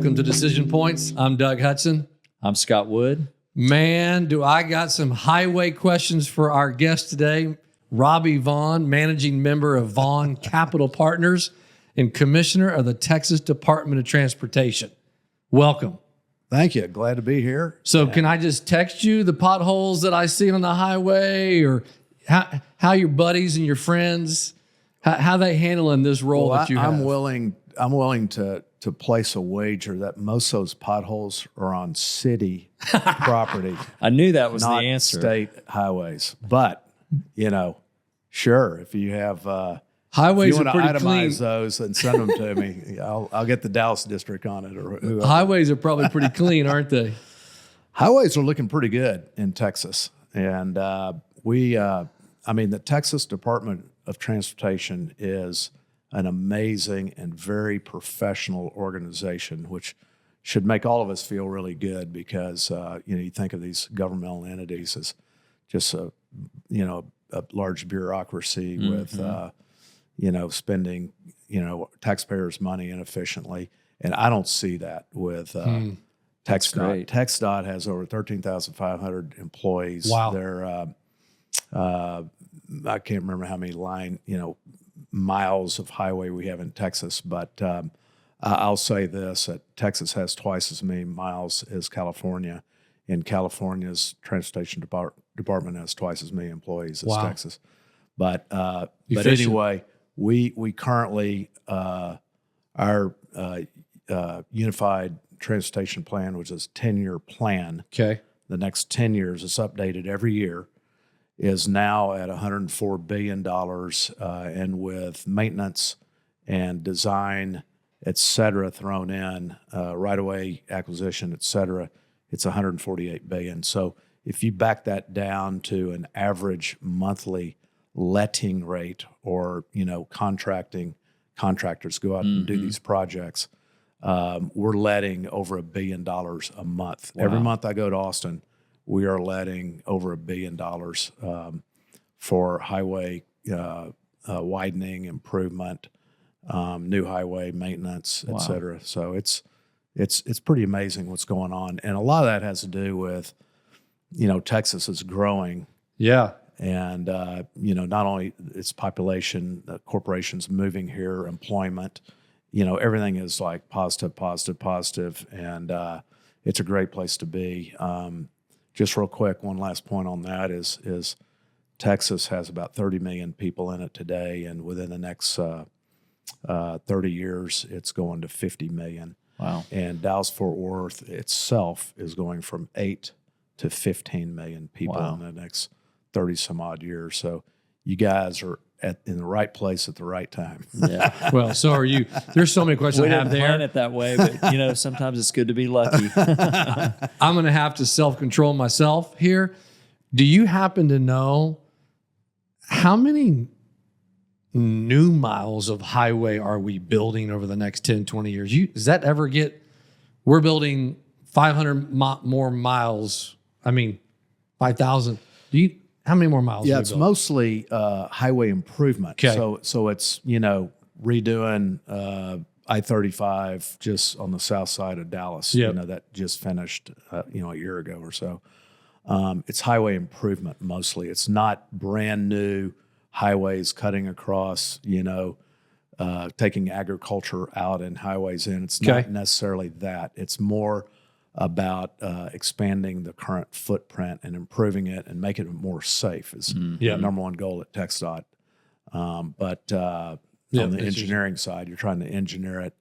Welcome to Decision Points. I'm Doug Hudson. I'm Scott Wood. Man, do I got some highway questions for our guest today. Robie Vaughn, managing member of Vaughn Capital Partners and commissioner of the Texas Department of Transportation. Welcome. Thank you. Glad to be here. So can I just text you the potholes that I see on the highway, or how your buddies and your friends, how they handling this role that you have? I'm willing to place a wager that most of those potholes are on city property. I knew that was the not answer. State highways. But, sure, if you have Highways if you are want pretty to clean. itemize those and send them to me, I'll get the Dallas district on it. Or whoever. Highways are probably pretty clean, aren't they? Highways are looking pretty good in Texas. And the Texas Department of Transportation is an amazing and very professional organization, which should make all of us feel really good because, you think of these governmental entities as just a large bureaucracy with, spending, taxpayers' money inefficiently. And I don't see that with TxDOT. TxDOT has over 13,500 employees. Wow. They're, I can't remember how many miles of highway we have in Texas, but I'll say this, that Texas has twice as many miles as California, and California's transportation department has twice as many employees as Texas. But anyway, we currently, our Unified Transportation Plan, which is a 10-year plan, Okay. the next 10 years, it's updated every year, is now at $104 billion, and with maintenance and design, et cetera, thrown in, right-of-way acquisition, et cetera, it's $148 billion. So if you back that down to an average monthly letting rate, or, contractors go out and do these projects, we're letting over $1 billion a month. Wow. Every month I go to Austin, we are letting over $1 billion for highway widening, improvement, new highway maintenance, et cetera. So it's pretty amazing what's going on, and a lot of that has to do with Texas is growing. Yeah. And not only its population, the corporations moving here, employment, everything is like positive, and it's a great place to be. Just real quick, one last point on that is Texas has about 30 million people in it today, and within the next 30 years, it's going to 50 million. Wow. And Dallas-Fort Worth itself is going from 8 to 15 million people in the next 30 some odd years. So you guys are in the right place at the right time. Yeah. Well, so are you. There's so many questions We I have didn't plan there. it that way, but sometimes it's good to be lucky. I'm going to have to self-control myself here. Do you happen to know how many new miles of highway are we building over the next 10, 20 years? Does that ever we're building 500 more miles. 5,000. How many more miles? Yeah, it's mostly highway improvement. Okay. So it's, redoing I-35 just on the south side of Dallas, Yep. that just finished, a year ago or so. It's highway improvement mostly. It's not brand new highways cutting across, taking agriculture out and highways in. It's not necessarily that. It's more about expanding the current footprint and improving it and making it more safe is the number one goal at TxDOT. But on the engineering side, you're trying to engineer it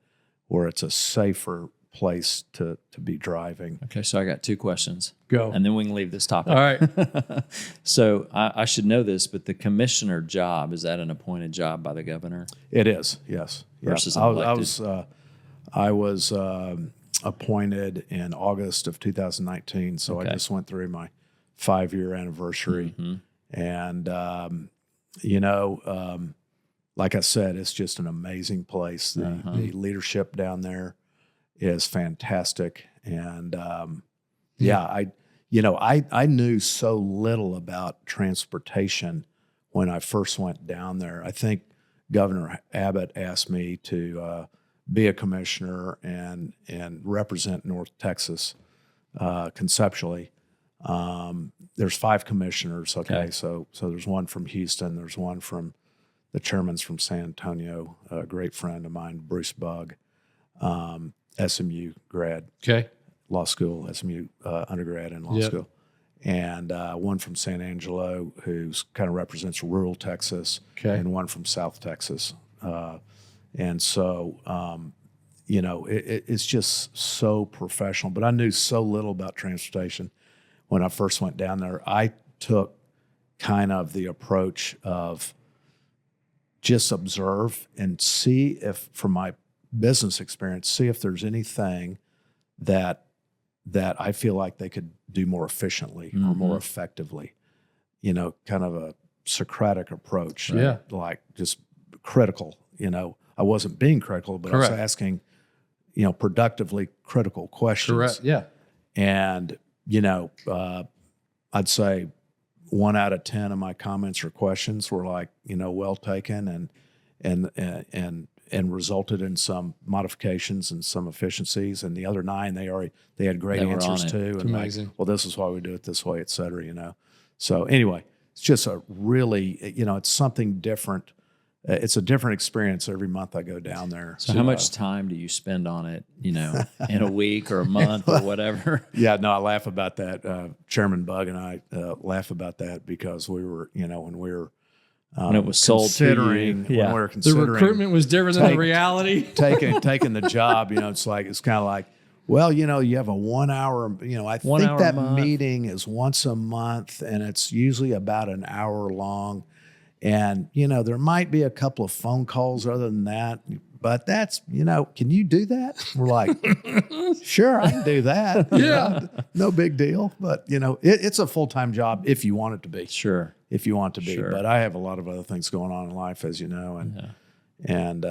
where it's a safer place to be driving. Okay, so I got two questions. Go. And then we can leave this topic. All right. So I should know this, but the commissioner job, is that an appointed job by the governor? It is, yes. Versus I elected? I was appointed in August of 2019, so I just went through my 5-year anniversary. And, like I said, it's just an amazing place. The leadership down there is fantastic. And, I knew so little about transportation when I first went down there. I think Governor Abbott asked me to be a commissioner and represent North Texas conceptually. There's 5 commissioners. Okay. So there's one from Houston. There's one from the chairman's from San Antonio, a great friend of mine, Bruce Bugg, SMU grad. Okay. Law school, SMU undergrad in law school. And one from San Angelo who's kind of represents rural Texas, and one from South Texas. And so, it's just so professional. But I knew so little about transportation when I first went down there. I took kind of the approach of just observe and see if, from my business experience, see if there's anything that I feel like they could do more efficiently or more effectively. Kind of a Socratic approach. Like just critical. I wasn't being critical, but I was asking, productively critical questions. Correct. Yeah. And, I'd say 1 out of 10 of my comments or questions were like, well taken and resulted in some modifications and some efficiencies. And the other 9, they had great answers too. And amazing. Well, this is why we do it this way, et cetera, So anyway, it's just a really, it's something different. It's a different experience every month I go down there. So how much time do you spend on it, in a week or a month or whatever? Yeah, no, I laugh about that. Chairman Bugg and I laugh about that because we were, when we were when it was sold to you. when we were The considering recruitment was different than the reality. taking the job, it's kind of like, well, you have a 1 hour, I think that meeting is once a month and it's usually about an hour long. And, there might be a couple of phone calls other than that, but that's, can you do that? We're like, sure, I can do that. Yeah. No big deal. But, it's a full-time job if you want it to be. Sure. If you want it to be. Sure. But I have a lot of other things going on in life, as you know. And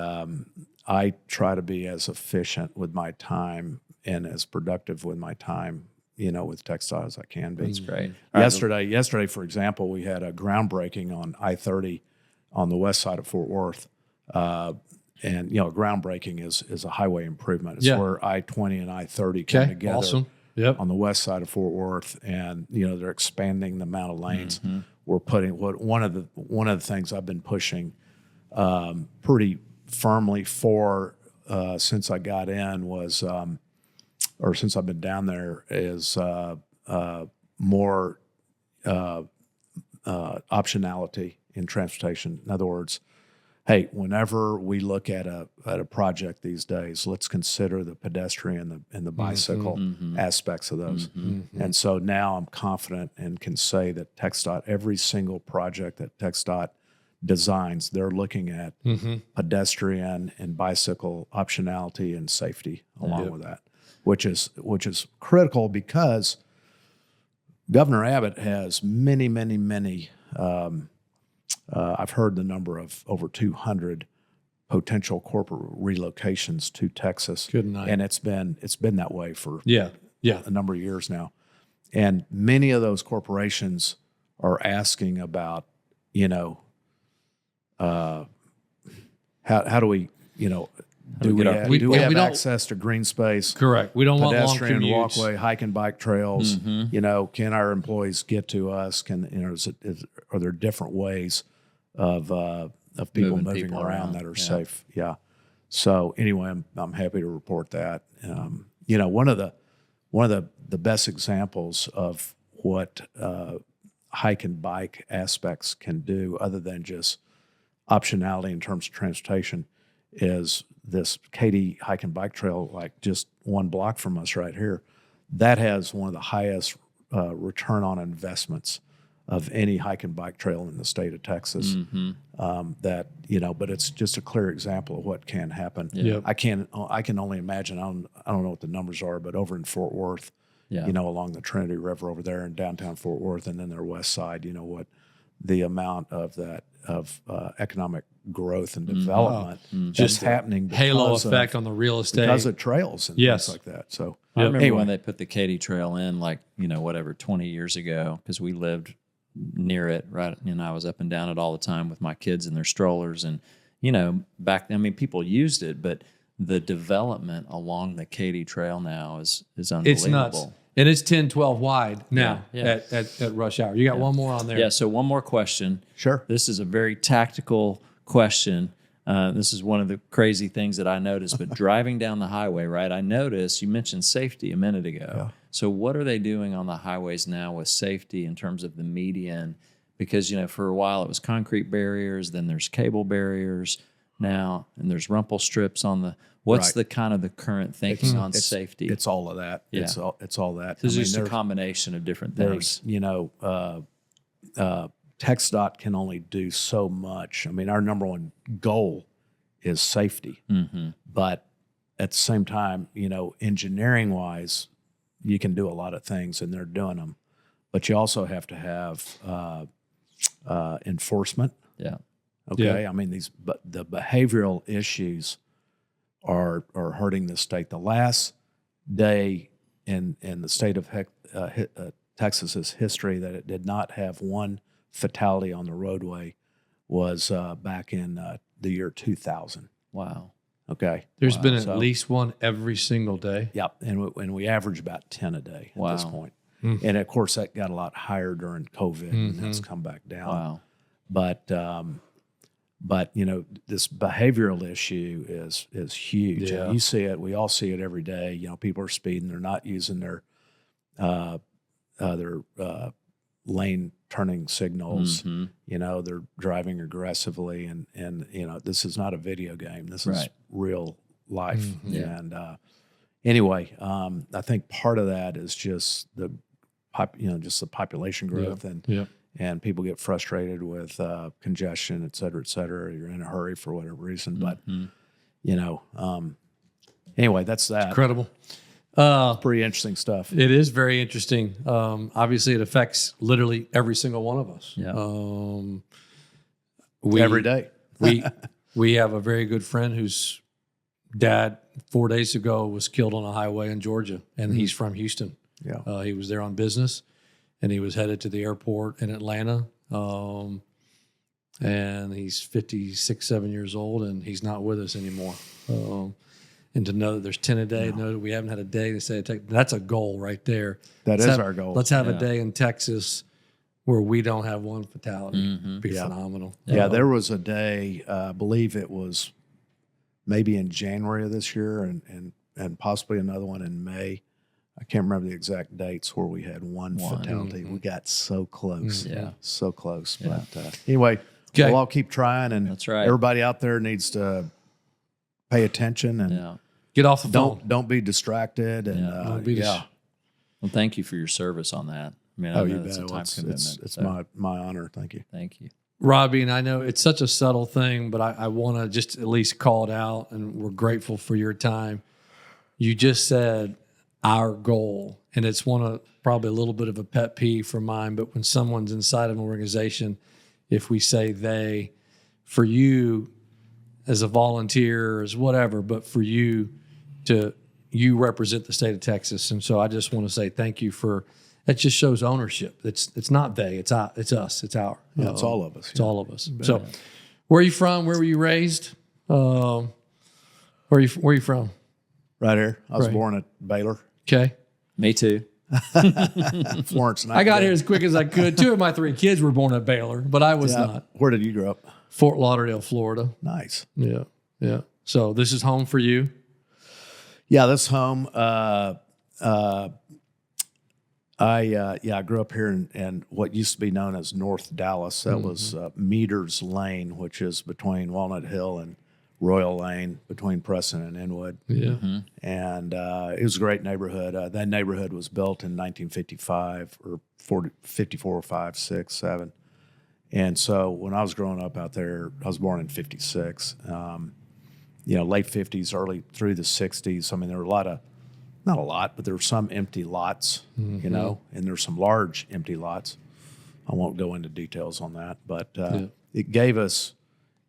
I try to be as efficient with my time and as productive with my time, with textile as I can be. That's great. Yesterday, for example, we had a groundbreaking on I-30 on the west side of Fort Worth. And, groundbreaking is a highway improvement. It's where I-20 and I-30 come together on the west side of Fort Worth. And, they're expanding the amount of lanes. Mm-hmm. We're putting one of the things I've been pushing pretty firmly for since I got in was or since I've been down there, is more optionality in transportation. In other words, hey, whenever we look at a project these days, let's consider the pedestrian and the bicycle aspects of those. Mm-hmm. And so now I'm confident and can say that TxDOT, every single project that TxDOT designs, they're looking at pedestrian and bicycle optionality and safety along with that. Which is critical because Governor Abbott has many, many, many. I've heard the number of over 200 potential corporate relocations to Texas. Good night. And it's been that way for a number of years now. And many of those corporations are asking about, how do we, do we have access to green space? Correct. We don't want long pedestrian commutes. walkway, hike and bike trails. Can our employees get to us? Are there different ways of people moving around that are safe? Yeah. So anyway, I'm happy to report that. One of the best examples of what hike and bike aspects can do, other than just optionality in terms of transportation, is this Katy hike and bike trail, like just 1 block from us right here. That has one of the highest return on investments of any hike and bike trail in the state of Texas. But it's just a clear example of what can happen. Yep. I can only imagine. I don't know what the numbers are, but over in Fort Worth, along the Trinity River over there in downtown Fort Worth, and then their west side, what the amount of that of economic growth and development just happening because halo effect on the real estate because of trails and things like that. So I remember when they put the Katy Trail in, 20 years ago, because we lived near it, right? And I was up and down it all the time with my kids and their strollers. And, back then, people used it, but the development along the Katy Trail now is unbelievable. It's nuts. And it's 10, 12 wide now Yeah. At rush hour. You got one more on there. Yeah. So one more question. Sure. This is a very tactical question. This is one of the crazy things that I noticed, but driving down the highway, right? I noticed you mentioned safety a minute ago. Yeah. So what are they doing on the highways now with safety in terms of the median? Because, for a while it was concrete barriers, then there's cable barriers now, and there's rumple strips on the, what's Right. the kind of the current thinking on safety? It's all of that. Yeah. It's all that. It's just a there's- combination of different there's, things. TxDOT can only do so much. I mean, our number one goal is safety, but at the same time, engineering wise, you can do a lot of things, and they're doing them. But you also have to have enforcement. Yeah. Okay, Yeah. I mean the behavioral issues are hurting the state. The last day in the state of Texas's history that it did not have one fatality on the roadway was back in the year 2000. Wow. Okay, There's been at So- least one every single day. Yep, and we average about 10 a day at this Wow. point. And of course, that got a lot higher during COVID, and that's come back down. Wow. But this behavioral issue is huge. Yeah. And you see it. We all see it every day. People are speeding. They're not using their lane turning signals. They're driving aggressively, and this is not a video game. This is Right. real life. Yeah. And anyway, I think part of that is just the population growth and people get frustrated with congestion, et cetera. You're in a hurry for whatever reason. But, anyway, that's that. Incredible. Pretty interesting stuff. It is very interesting. Obviously, it affects literally every single one of us. Yeah. Every day. we have a very good friend whose dad 4 days ago was killed on a highway in Georgia, and he's from Houston. Yeah. He was there on business, and he was headed to the airport in Atlanta. And he's 56, 7 years old, and he's not with us anymore. And to know that there's 10 a day, know that we haven't had a day to say, that's a goal right there. That Let's is have- our goal. Let's have Yeah. a day in Texas where we don't have one fatality. Be phenomenal. Yeah, there was a day, I believe it was maybe in January of this year and possibly another one in May. I can't remember the exact dates where we had one fatality. We got so close. Yeah. So close. Yeah. But anyway, Okay. we'll all keep trying. And That's right. everybody out there needs to pay attention and Yeah. Get off the phone. don't be distracted. And Yeah. Don't be dis- Well, thank you for your service on that. I mean, I Oh, know you that's bet. a Well, time it's commitment. it's so my honor. Thank you. thank you. Robbie, and I know it's such a subtle thing, but I want to just at least call it out, and we're grateful for your time. You just said our goal, and it's one of probably a little bit of a pet peeve for mine, but when someone's inside of an organization, if we say they, for you as a volunteer, as whatever, but for you you represent the state of Texas. And so I just want to say thank you for, that just shows ownership. It's not they, it's us, it's our. Yeah, it's all of us. It's all of us. So, where are you from? Where were you raised? Where are you from? Right here. I was Right. born at Baylor, Okay. Me too. Florence. I got here as quick as I could. 2 of my 3 kids were born at Baylor, but I was not. Where did you grow up? Fort Lauderdale, Florida. Nice. Yeah. Yeah. So this is home for you. Yeah, this home. I grew up here in what used to be known as North Dallas. That was Meters Lane, which is between Walnut Hill and Royal Lane, between Preston and Inwood. Yeah. And it was a great neighborhood. That neighborhood was built in 1955 or 54, 5, 6, 7. And so when I was growing up out there, I was born in 56. Late 50s, early through the 60s. I mean, there were not a lot, but there were some empty lots, and there's some large empty lots. I won't go into details on that, but it gave us,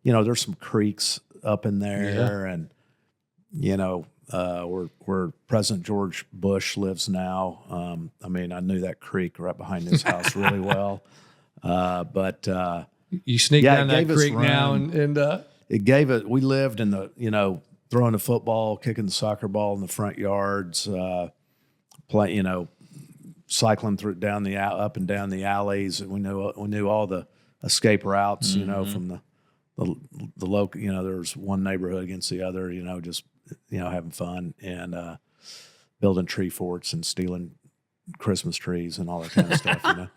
there's some creeks up in there, and where President George Bush lives now. I mean, I knew that creek right behind his house really well, but You sneak Yeah, down it that gave us creek now room. and it gave it. We lived in the throwing the football, kicking the soccer ball in the front yards, cycling up and down the alleys. We knew all the escape routes, from the local. There's one neighborhood against the other. Just having fun and building tree forts and stealing Christmas trees and all that kind of stuff.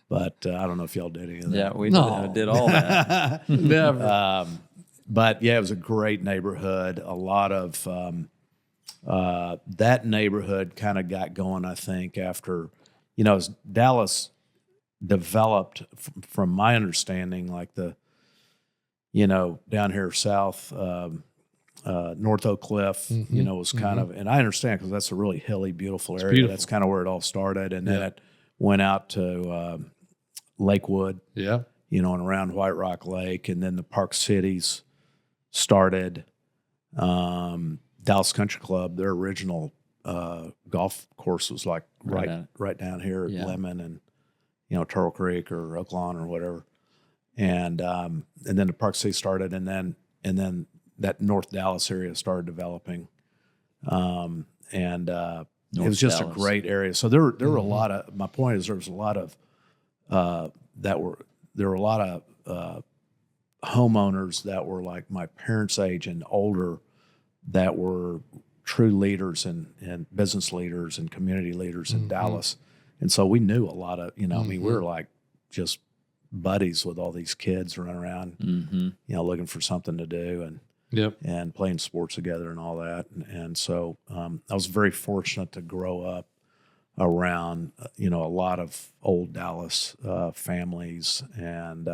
But I don't know if y'all did any of that. Yeah, we did all that. Never. But yeah, it was a great neighborhood. A lot of that neighborhood kind of got going, I think, after, as Dallas developed, from my understanding, like down here south, North Oak Cliff, was kind of, and I understand because that's a really hilly, beautiful area. Beautiful. That's kind of where it all started. And then it went out to Lakewood, Yeah. and around White Rock Lake. And then the Park Cities started. Dallas Country Club, their original golf course was like right down here at Lemon and, Turtle Creek or Oak Lawn or whatever. And then the Park City started, and then that North Dallas area started developing, and it was just Dallas. a great area. So there were a lot of. My point is, there was a lot of homeowners that were like my parents' age and older, that were true leaders and business leaders and community leaders in Dallas, and so we knew a lot of. we were like just buddies with all these kids running around, looking for something to do and playing sports together and all that. And so I was very fortunate to grow up around, a lot of old Dallas families. And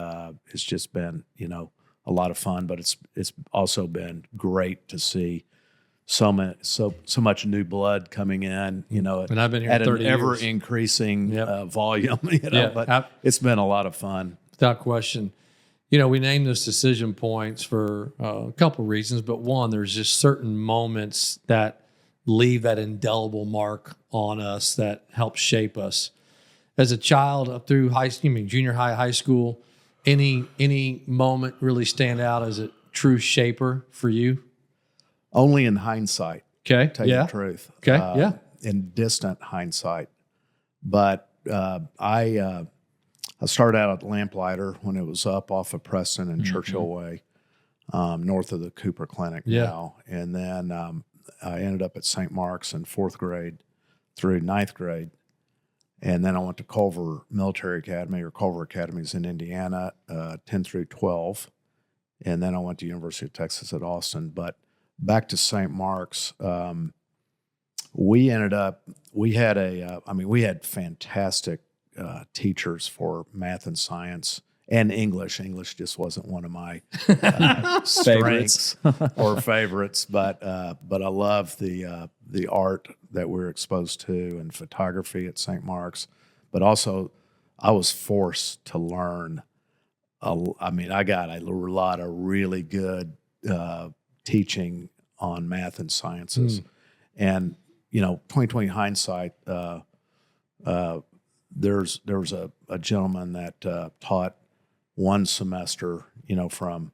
it's just been, a lot of fun, but it's also been great to see so much new blood coming in, And I've been here at 30 an ever years. increasing volume, Yeah, but it's been a lot of fun. Without question. We named those decision points for a couple reasons, but one, there's just certain moments that leave that indelible mark on us that help shape us. As a child up through junior high, high school, any moment really stand out as a true shaper for you? Only in hindsight, Okay. tell you the truth. Okay. In distant hindsight. But I started out at Lamplighter when it was up off of Preston and Churchill Way, north of the Cooper Clinic now. And then I ended up at St. Mark's in 4th grade through 9th grade. And then I went to Culver Military Academy, or Culver Academies in Indiana, 10 through 12. And then I went to University of Texas at Austin. But back to St. Mark's, we had fantastic teachers for math and science and English. English just wasn't one of my strengths or favorites, but I love the art that we're exposed to and photography at St. Mark's. But also, I was forced to learn. I got a lot of really good teaching on math and sciences, and 2020 hindsight. There was a gentleman that taught one semester, from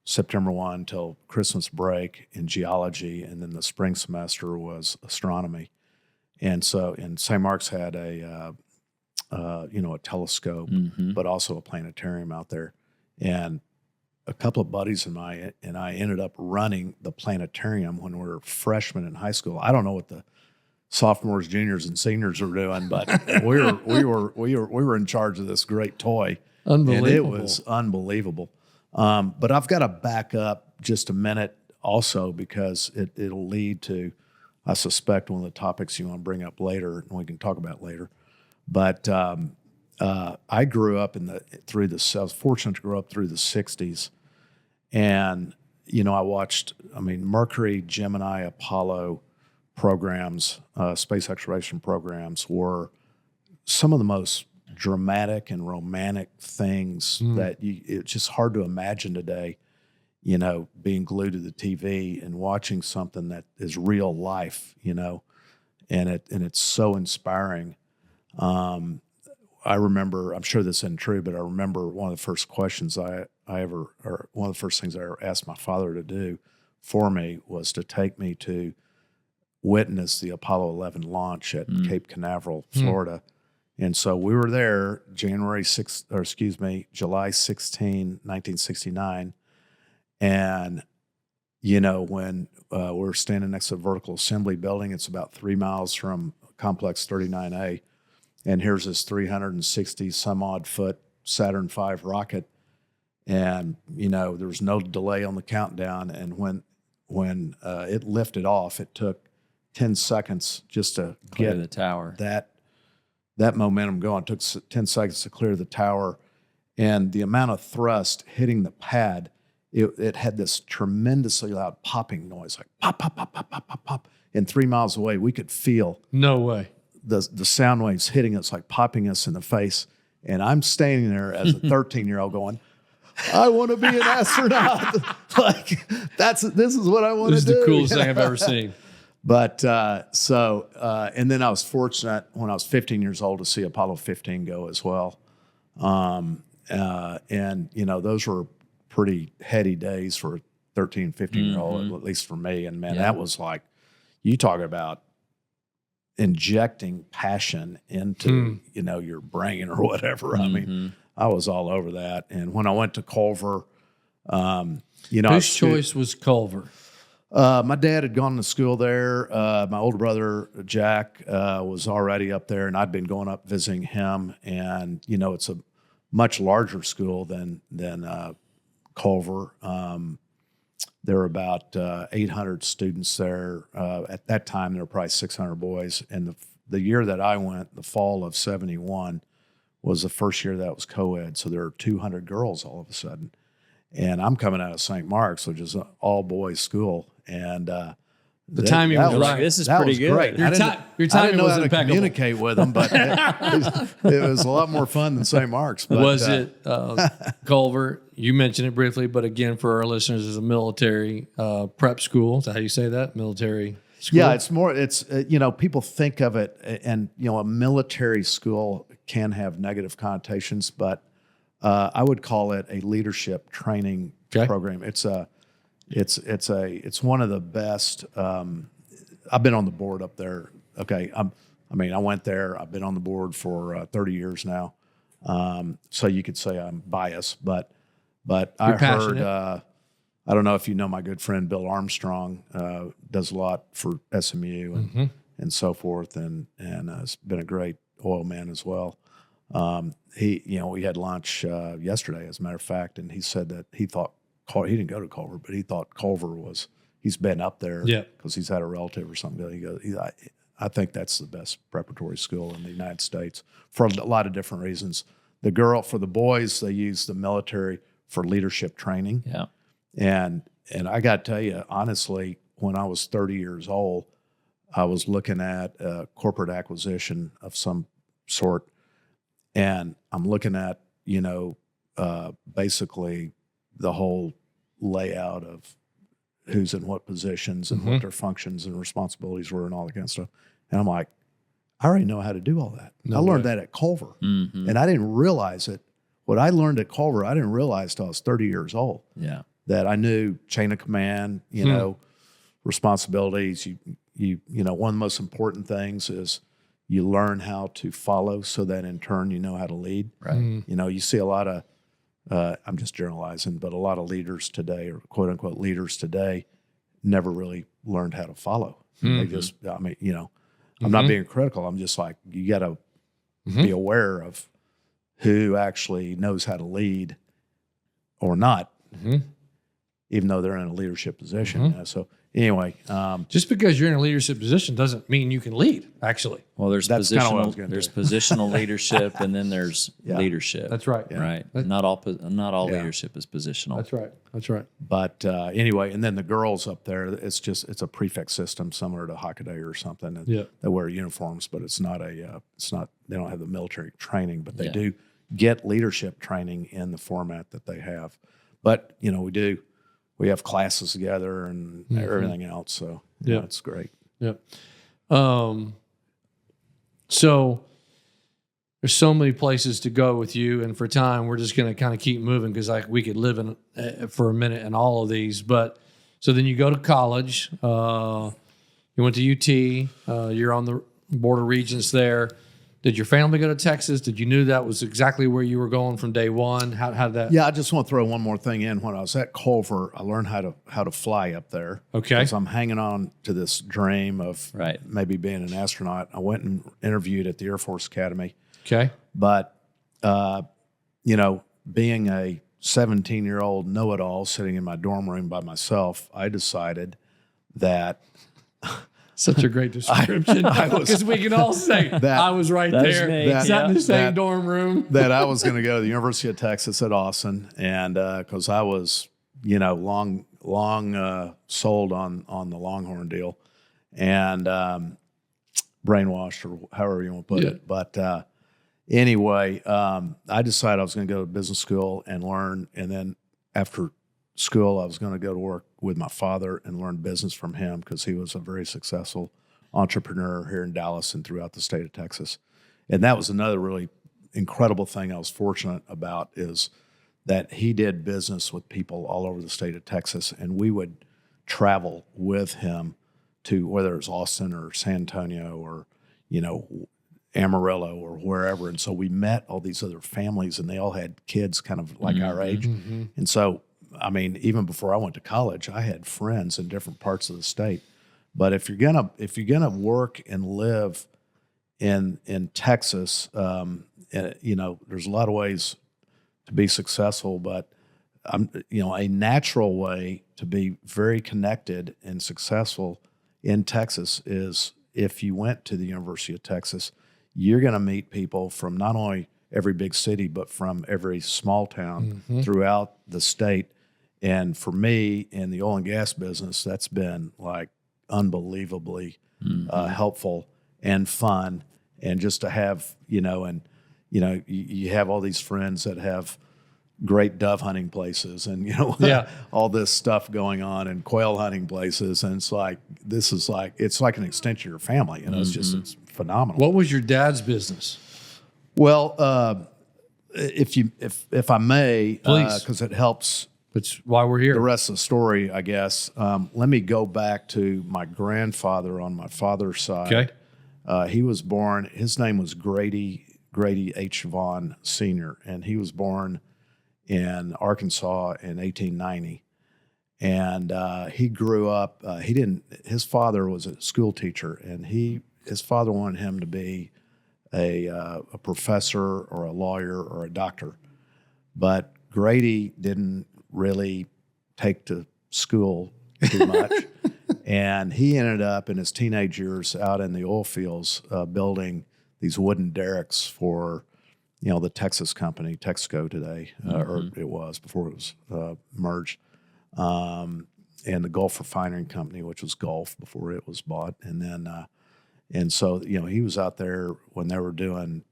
September 1 till Christmas break in geology, and then the spring semester was astronomy. And so, St. Mark's had a telescope, but also a planetarium out there. And a couple of buddies of mine and I ended up running the planetarium when we were freshmen in high school. I don't know what the sophomores, juniors, and seniors were doing, but we were in charge of this great toy. Unbelievable. And it was unbelievable. But I've got to back up just a minute also, because it'll lead to, I suspect, one of the topics you want to bring up later and we can talk about later. But I grew up I was fortunate to grow up through the 60s. And, I watched, Mercury, Gemini, Apollo programs, space exploration programs were some of the most dramatic and romantic things that it's just hard to imagine today, being glued to the TV and watching something that is real life, and it's so inspiring. I remember, I'm sure this isn't true, but I remember one of the first questions one of the first things I ever asked my father to do for me was to take me to witness the Apollo 11 launch at Cape Canaveral, Florida. And so we were there July 16, 1969. And, when we're standing next to the vertical assembly building, it's about 3 miles from Complex 39A. And here's this 360 some odd foot Saturn V rocket. And, there was no delay on the countdown. And when it lifted off, it took 10 seconds just to Clear get the tower. That momentum going. It took 10 seconds to clear the tower. And the amount of thrust hitting the pad, it had this tremendously loud popping noise, like pop, pop, pop, pop, pop, pop, pop. And 3 miles away, we could feel No way. the sound waves hitting us, like popping us in the face. And I'm standing there as a 13-year-old going, I want to be an astronaut. Like, this is what I want to do. This is the coolest thing I've ever seen. But and then I was fortunate when I was 15 years old to see Apollo 15 go as well. And, those were pretty heady days for a 13, 15-year-old, at least for me. And, man, that was like, you talk about injecting passion into, your brain or whatever. I mean, I was all over that. And when I went to Culver, Whose choice was Culver? My dad had gone to school there. My older brother, Jack, was already up there, and I'd been going up visiting him. And, it's a much larger school than Culver. There were about 800 students there. At that time, there were probably 600 boys. And the year that I went, the fall of 71, was the first year that was co-ed. So there were 200 girls all of a sudden. And I'm coming out of St. Mark's, which is an all-boys school. And the timing was right. This is pretty good. Great. Your timing know was how to impeccable. communicate with them, but it was a lot more fun than St. Mark's. But, Was it Culver? You mentioned it briefly, but again, for our listeners, is a military prep school. Is that how you say that? Military school? Yeah, it's more. It's people think of it, and a military school can have negative connotations, but I would call it a leadership training program. It's one of the best. I've been on the board up there. Okay, I went there. I've been on the board for 30 years now. So you could say I'm biased, but I heard. I don't know if you know my good friend Bill Armstrong. Does a lot for SMU and so forth, and has been a great oil man as well. We had lunch yesterday, as a matter of fact, and he said that he thought. He didn't go to Culver, but he thought Culver he's been up there because he's had a relative or something. He goes, I think that's the best preparatory school in the United States for a lot of different reasons. For the boys, they use the military for leadership training. Yeah. And I got to tell you, honestly, when I was 30 years old, I was looking at a corporate acquisition of some sort, and I'm looking at, basically the whole layout of who's in what positions and what their functions and responsibilities were and all that kind of stuff. And I'm like, I already know how to do all that. I learned that at Culver. And I didn't realize it. What I learned at Culver, I didn't realize till I was 30 years old. Yeah. That I knew chain of command, responsibilities. You one of the most important things is you learn how to follow so that in turn you know how to lead. Right. You see a lot of I'm just generalizing, but a lot of leaders today, or quote unquote leaders today, never really learned how to follow. They just, I'm not being critical. I'm just like, you got to be aware of who actually knows how to lead or not, even though they're in a leadership position. So anyway, just because you're in a leadership position doesn't mean you can lead. Actually, well, there's That's kinda what I was positional. gonna There's do. positional leadership, and then there's leadership. that's right. Right. Not all leadership is positional. That's right. That's right. but anyway, and then the girls up there, it's a prefect system similar to Hockaday or something. And they wear uniforms, but it's not they don't have the military training, but they do get leadership training in the format that they have. But we have classes together and everything else. So it's great. Yep. So there's so many places to go with you, and for time, we're just going to kind of keep moving because we could live in for a minute in all of these. But So then you go to college. You went to UT. You're on the Board of Regents there. Did your family go to Texas? Did you knew that was exactly where you were going from day one? How did that? Yeah, I just want to throw one more thing in. When I was at Culver, I learned how to fly up there. Okay. Because I'm hanging on to this dream of Right. maybe being an astronaut. I went and interviewed at the Air Force Academy. Okay. But, being a 17-year-old know-it-all sitting in my dorm room by myself, I decided that Such a great description. Because we can all say that I was right That was there. me. Sat in the same That- dorm room. that I was going to go to the University of Texas at Austin, and because I was, long sold on the Longhorn deal, and brainwashed, or however you want to put it. But anyway, I decided I was going to go to business school and learn, and then after school, I was going to go to work with my father and learn business from him because he was a very successful entrepreneur here in Dallas and throughout the state of Texas. And that was another really incredible thing I was fortunate about, is that he did business with people all over the state of Texas, and we would travel with him to whether it's Austin or San Antonio or, Amarillo or wherever. And so we met all these other families, and they all had kids kind of like our age. And so, even before I went to college, I had friends in different parts of the state. But if you're gonna work and live in Texas, there's a lot of ways to be successful. But a natural way to be very connected and successful in Texas is if you went to the University of Texas, you're going to meet people from not only every big city, but from every small town throughout the state. And for me in the oil and gas business, that's been like unbelievably helpful and fun. And just to have, you have all these friends that have great dove hunting places and, all this stuff going on, and quail hunting places. And it's like, it's like an extension of your family. It's phenomenal. What was your dad's business? Well, if I may, Please. because it helps That's why we're here. the rest of the story, I guess. Let me go back to my grandfather on my father's side. Okay. He was born. His name was Grady H. Vaughn Sr., and he was born in Arkansas in 1890. And he grew up. His father was a school teacher, and his father wanted him to be a professor or a lawyer or a doctor. But Grady didn't really take to school too much. And he ended up in his teenage years out in the oil fields building these wooden derricks for, the Texas company, Texaco today, or it was before it was merged, and the Gulf Refining Company, which was Gulf before it was bought. And then, and so, he was out there when they were doing,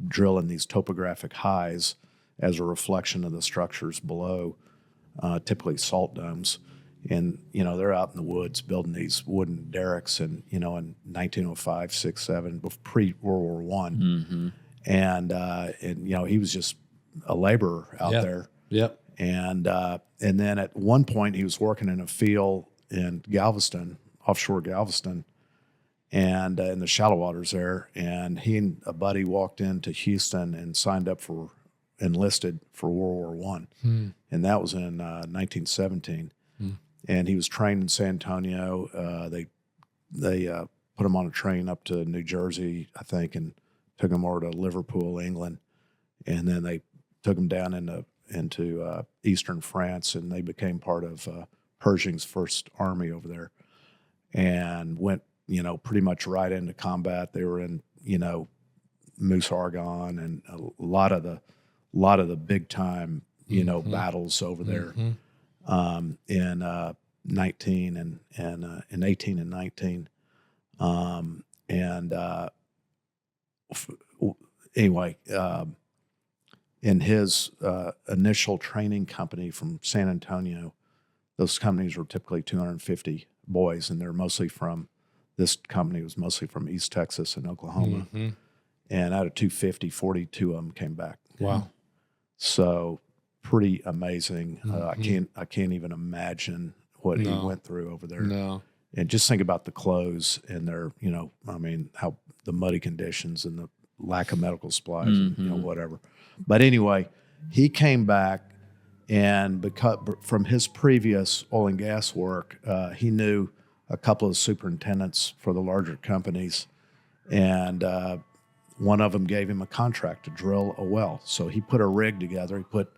drilling these topographic highs as a reflection of the structures below, typically salt domes. And, they're out in the woods building these wooden derricks in 1905, 6, 7, pre-World War I. And he was just a laborer out there. Yep. And then at one point he was working in a field in Galveston, offshore Galveston, and in the shallow waters there. And he and a buddy walked into Houston and enlisted for World War I. And that was in 1917. And he was trained in San Antonio. They put him on a train up to New Jersey, I think, and took him over to Liverpool, England. And then they took him down into eastern France, and they became part of Pershing's First Army over there, and went, pretty much right into combat. They were in, Moose Argonne and a lot of the big time, battles over there. In 19 and in 18 and 19. Anyway, in his initial training company from San Antonio, those companies were typically 250 boys, and this company was mostly from East Texas and Oklahoma. And out of 250, 42 of them came back. Wow. So pretty amazing. I can't even imagine what he went through over there. No. And just think about the clothes and their, how the muddy conditions and the lack of medical supplies, and, whatever. But anyway, he came back, and because from his previous oil and gas work, he knew a couple of superintendents for the larger companies, and one of them gave him a contract to drill a well. So he put a rig together. He put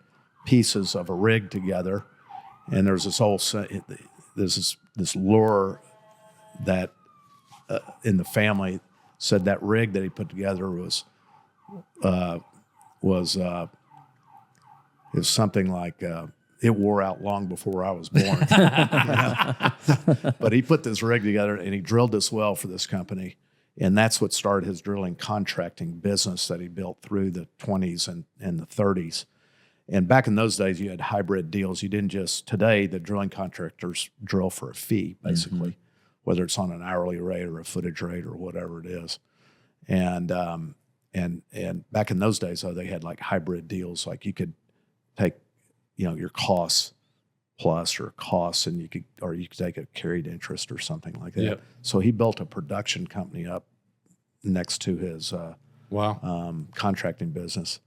pieces of a rig together, and there's this lure that in the family said that rig that he put together was something like it wore out long before I was born. But he put this rig together and he drilled this well for this company, and that's what started his drilling contracting business that he built through the 20s and the 30s. And back in those days, you had hybrid deals. You didn't just, today, the drilling contractors drill for a fee, basically, whether it's on an hourly rate or a footage rate or whatever it is. And back in those days, though, they had like hybrid deals. Like you could take, your costs plus or costs, and you could take a carried interest or something like that. Yep. So he built a production company up next to his contracting business.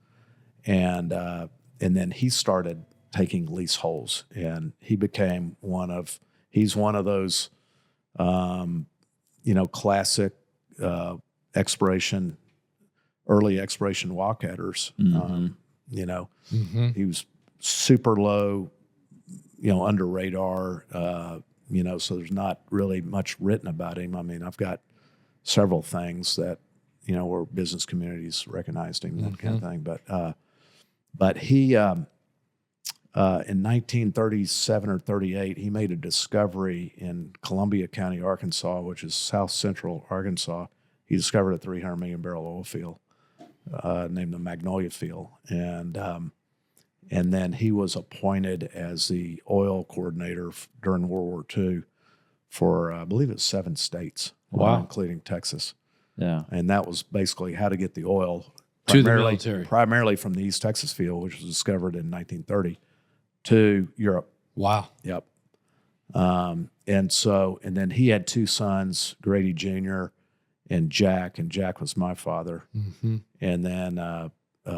And then he started taking leaseholds, and he became he's one of those, classic early exploration wildcatters. He was super low, under radar, so there's not really much written about him. I mean, I've got several things that, where business communities recognized him, that kind of thing. But he, in 1937 or 38, he made a discovery in Columbia County, Arkansas, which is south central Arkansas. He discovered a 300 million barrel oil field named the Magnolia Field. And then he was appointed as the oil coordinator during World War II for, I believe it's 7 states, including Texas. Yeah. And that was basically how to get the oil To the military. primarily from the East Texas field, which was discovered in 1930, to Europe. Wow. Yep. And then he had 2 sons, Grady Jr. and Jack was my father. And then my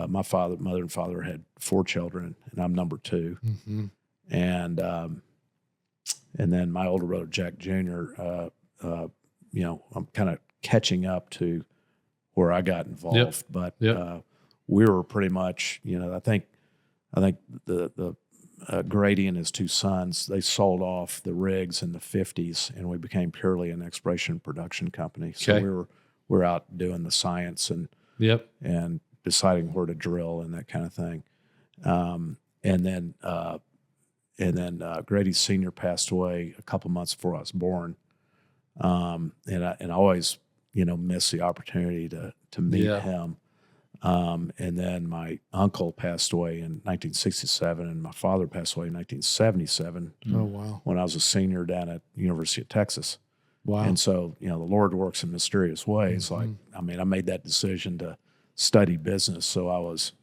mother and father had 4 children, and I'm number 2. And then my older brother, Jack Jr., I'm kind of catching up to where I got involved, but we were pretty much, I think the Grady and his 2 sons, they sold off the rigs in the 50s, and we became purely an exploration production company. So we were out doing the science and deciding where to drill and that kind of thing. And then Grady Sr. passed away a couple months before I was born, and I always miss the opportunity to meet him. And then my uncle passed away in 1967, and my father passed away in 1977. Oh, wow. When I was a senior down at University of Texas. Wow. And so, the Lord works in mysterious ways. I made that decision to study business. So I was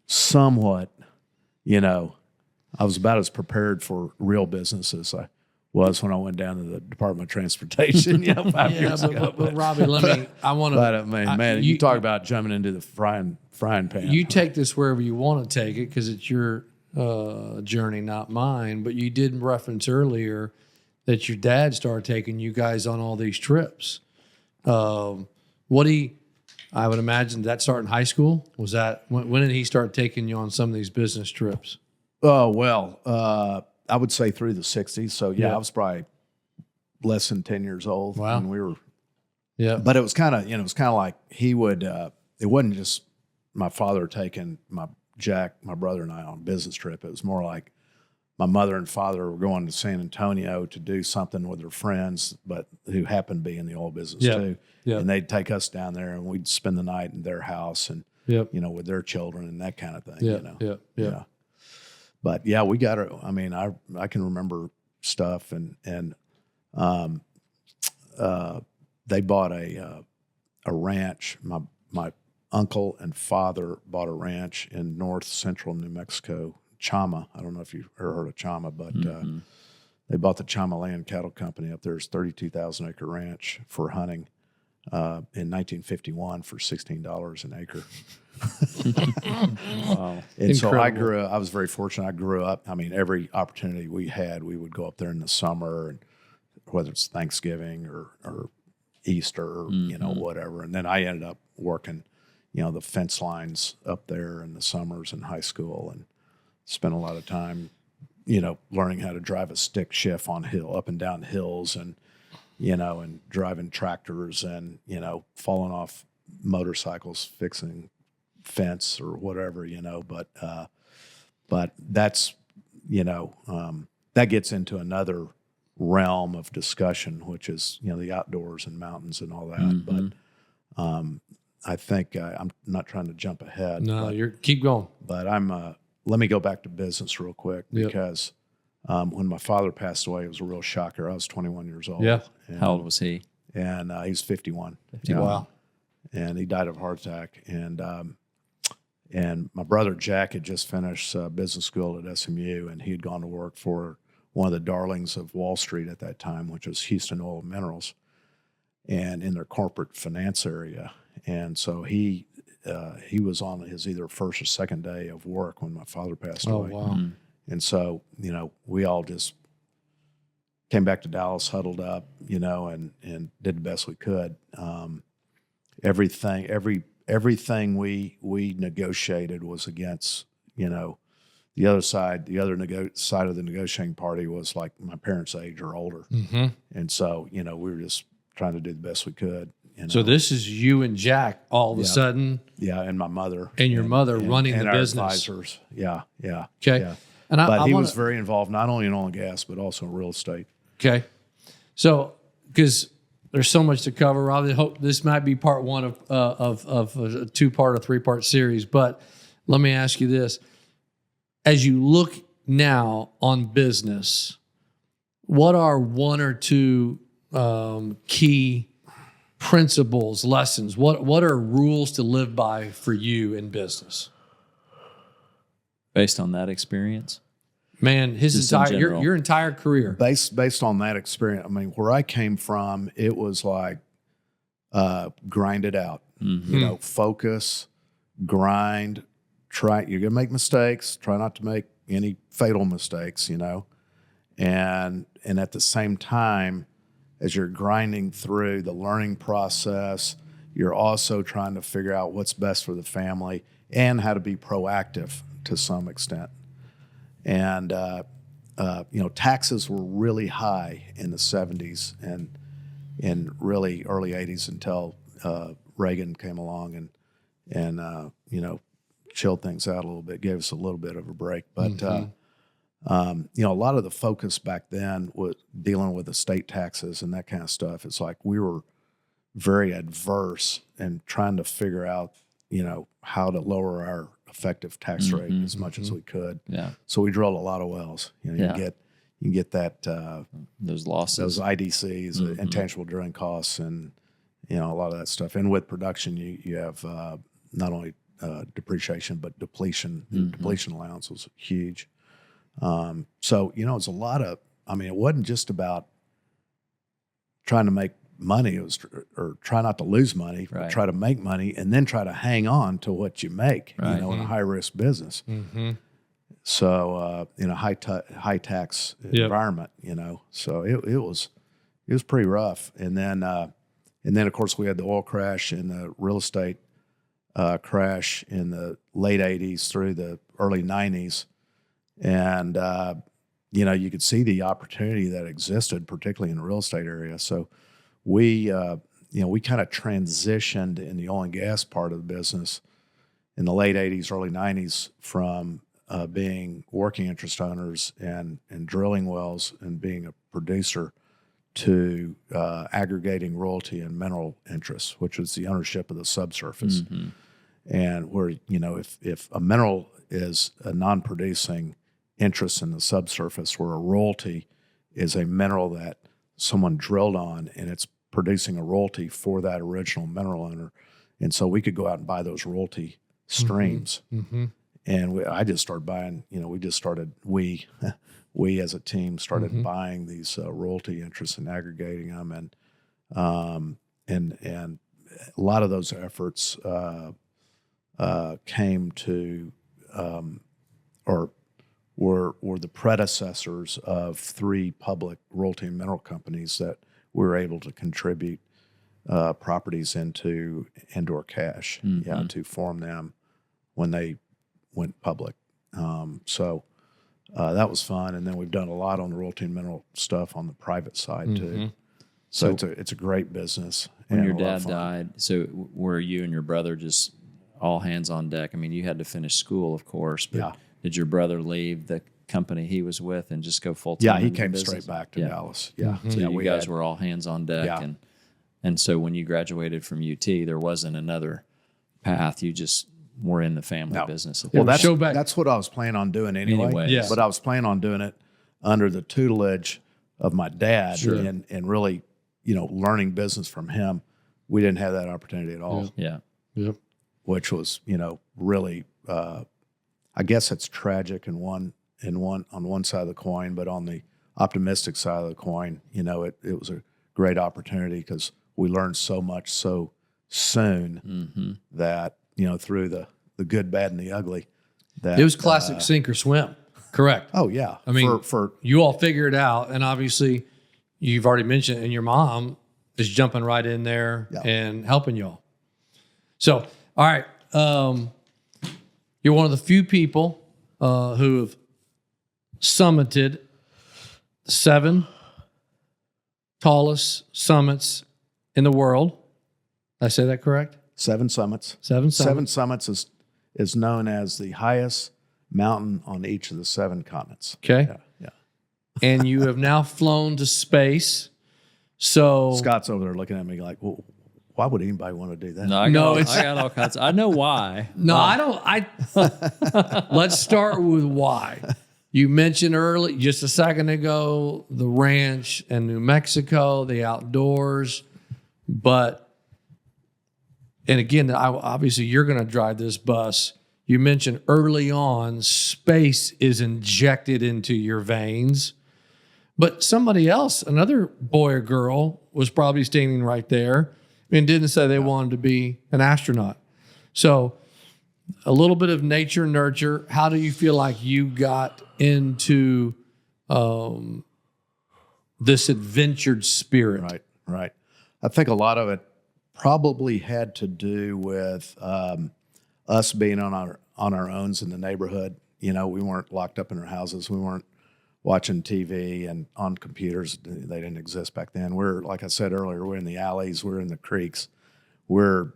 somewhat, I was about as prepared for real business as I was when I went down to the Department of Transportation, 5 years ago. But Robbie, I want to. But you talk about jumping into the frying pan. You take this wherever you want to take it because it's your journey, not mine. But you did reference earlier that your dad started taking you guys on all these trips. I would imagine that started in high school. Was that when did he start taking you on some of these business trips? Oh, well, I would say through the 60s. So, I was probably less than 10 years old when we were. Yeah. But it was kind of, like he would, it wasn't just my father taking my brother and I on a business trip. It was more like my mother and father were going to San Antonio to do something with their friends, but who happened to be in the oil business too. Yeah. And they'd take us down there and we'd spend the night in their house and, with their children and that kind of thing, Yeah. But we got to, I can remember stuff and they bought a ranch. My uncle and father bought a ranch in north central New Mexico, Chama. I don't know if you've ever heard of Chama, but they bought the Chamaland Cattle Company up there. It's 32,000 acre ranch for hunting in 1951 for $16 an acre. Wow. And so Incredible. I was very fortunate. I grew up, I mean, every opportunity we had, we would go up there in the summer, and whether it's Thanksgiving or Easter, or, you know, whatever. And then I ended up working, you know, the fence lines up there in the summers in high school, and spent a lot of time, you know, learning how to drive a stick shift on up and down hills, and, you know, and driving tractors, and, you know, falling off motorcycles, fixing fence or whatever, you know, but that's, you know, that gets into another realm of discussion, which is, you know, the outdoors and mountains and all that. But I think I'm not trying to jump ahead. No, keep going. But let me go back to business real quick, Yep. because when my father passed away, it was a real shocker. I was 21 years old. Yeah. And, How old was he? And he's 51. 51. Wow. And he died of a heart attack. And my brother Jack had just finished business school at SMU, and he had gone to work for one of the darlings of Wall Street at that time, which was Houston Oil and Minerals, and in their corporate finance area. And so he was on his either first or second day of work when my father passed Oh, away. wow. And so, you know, we all just came back to Dallas, huddled up, you know, and did the best we could. Everything we negotiated was against, you know, the other side. The other side of the negotiating party was like my parents' age or older. Mm-hmm. And so, you know, we were just trying to do the best we could. You know? So this is you and Jack all of a sudden, Yeah, and my mother. and your mother running the our business. advisors. Yeah. Okay. Yeah. And But he wanna, was very involved, not only in oil and gas, but also in real estate. okay. So, because there's so much to cover, Rob, I hope this might be part one of a two-part or three-part series. But let me ask you this. As you look now on business, what are one or two key principles, lessons? What are rules to live by for you in business? Based on that experience? Man, Just in general. your entire career. Based on that experience, I mean, where I came from, it was like grind it out. You know, focus, grind. You're gonna make mistakes. Try not to make any fatal mistakes. You know, and at the same time, as you're grinding through the learning process, you're also trying to figure out what's best for the family and how to be proactive to some extent. And, you know, taxes were really high in the 70s and really early 80s until Reagan came along and you know, chilled things out a little bit, gave us a little bit of a break. But, you know, a lot of the focus back then was dealing with estate taxes and that kind of stuff. It's like we were very adverse and trying to figure out, you know, how to lower our effective tax rate as much as we could. Yeah. So we drilled a lot of wells. You know, you can get that Those losses. those IDCs, intangible drilling costs, and you know a lot of that stuff. And with production, you have not only depreciation but depletion. Depletion allowance was huge. So you know, it's a lot of. I mean, it wasn't just about trying to make money. It was or try not to lose money, but try to make money, and then try to hang on to what you make. You know, in a high risk business. So in a high tax environment, you know, so it was pretty rough. And then of course we had the oil crash and the real estate crash in the late 80s through the early 90s, and you know, you could see the opportunity that existed, particularly in the real estate area. So we, you know, we kind of transitioned in the oil and gas part of the business in the late 80s, early 90s from being working interest owners and drilling wells and being a producer to aggregating royalty and mineral interests, which was the ownership of the subsurface. And where, you know, if a mineral is a non-producing interest in the subsurface, where a royalty is a mineral that someone drilled on and it's producing a royalty for that original mineral owner. And so we could go out and buy those royalty streams. And I just started buying, you know, we we as a team started buying these royalty interests and aggregating them, and a lot of those efforts came to or were the predecessors of 3 public royalty and mineral companies that we were able to contribute properties into or cash, to form them when they went public. So that was fun, and then we've done a lot on the royalty and mineral stuff on the private side too. So it's a great business. When your dad died, so were you and your brother just all hands on deck? I mean, you had to finish school, of course, but did your brother leave the company he was with and just go full time? Yeah, he came straight back to Dallas. Yeah, so you guys were all hands on deck, and so when you graduated from UT, there wasn't another path. You just were in the family business. Well, that's what I was planning on doing anyway. Yeah. But I was planning on doing it under the tutelage of my dad and really, learning business from him. We didn't have that opportunity at all. Yeah. Yep. Which was, really, I guess it's tragic on one side of the coin, but on the optimistic side of the coin, it was a great opportunity because we learned so much so soon that, through the good, bad, and the ugly. That It was classic sink or swim. Correct. Oh yeah. I mean, for you all figure it out, and obviously, you've already mentioned, and your mom is jumping right in there and helping y'all. So, all right, you're one of the few people who have summited 7 tallest summits in the world. Did I say that correct? 7 summits. 7 summits. 7 summits is known as the highest mountain on each of the 7 continents. Okay. Yeah. And you have now flown to space. So Scott's over there looking at me like, well, why would anybody want to do that? No, I got all kinds. I know why. No, I don't. Let's start with why. You mentioned early, just a second ago, the ranch in New Mexico, the outdoors. But, and again, obviously you're going to drive this bus. You mentioned early on, space is injected into your veins. But somebody else, another boy or girl, was probably standing right there and didn't say they wanted to be an astronaut. So a little bit of nature nurture. How do you feel like you got into this adventured spirit? Right. I think a lot of it probably had to do with us being on our owns in the neighborhood. We weren't locked up in our houses. We weren't watching TV and on computers. They didn't exist back then. We're, like I said earlier, we're in the alleys, we're in the creeks, we're,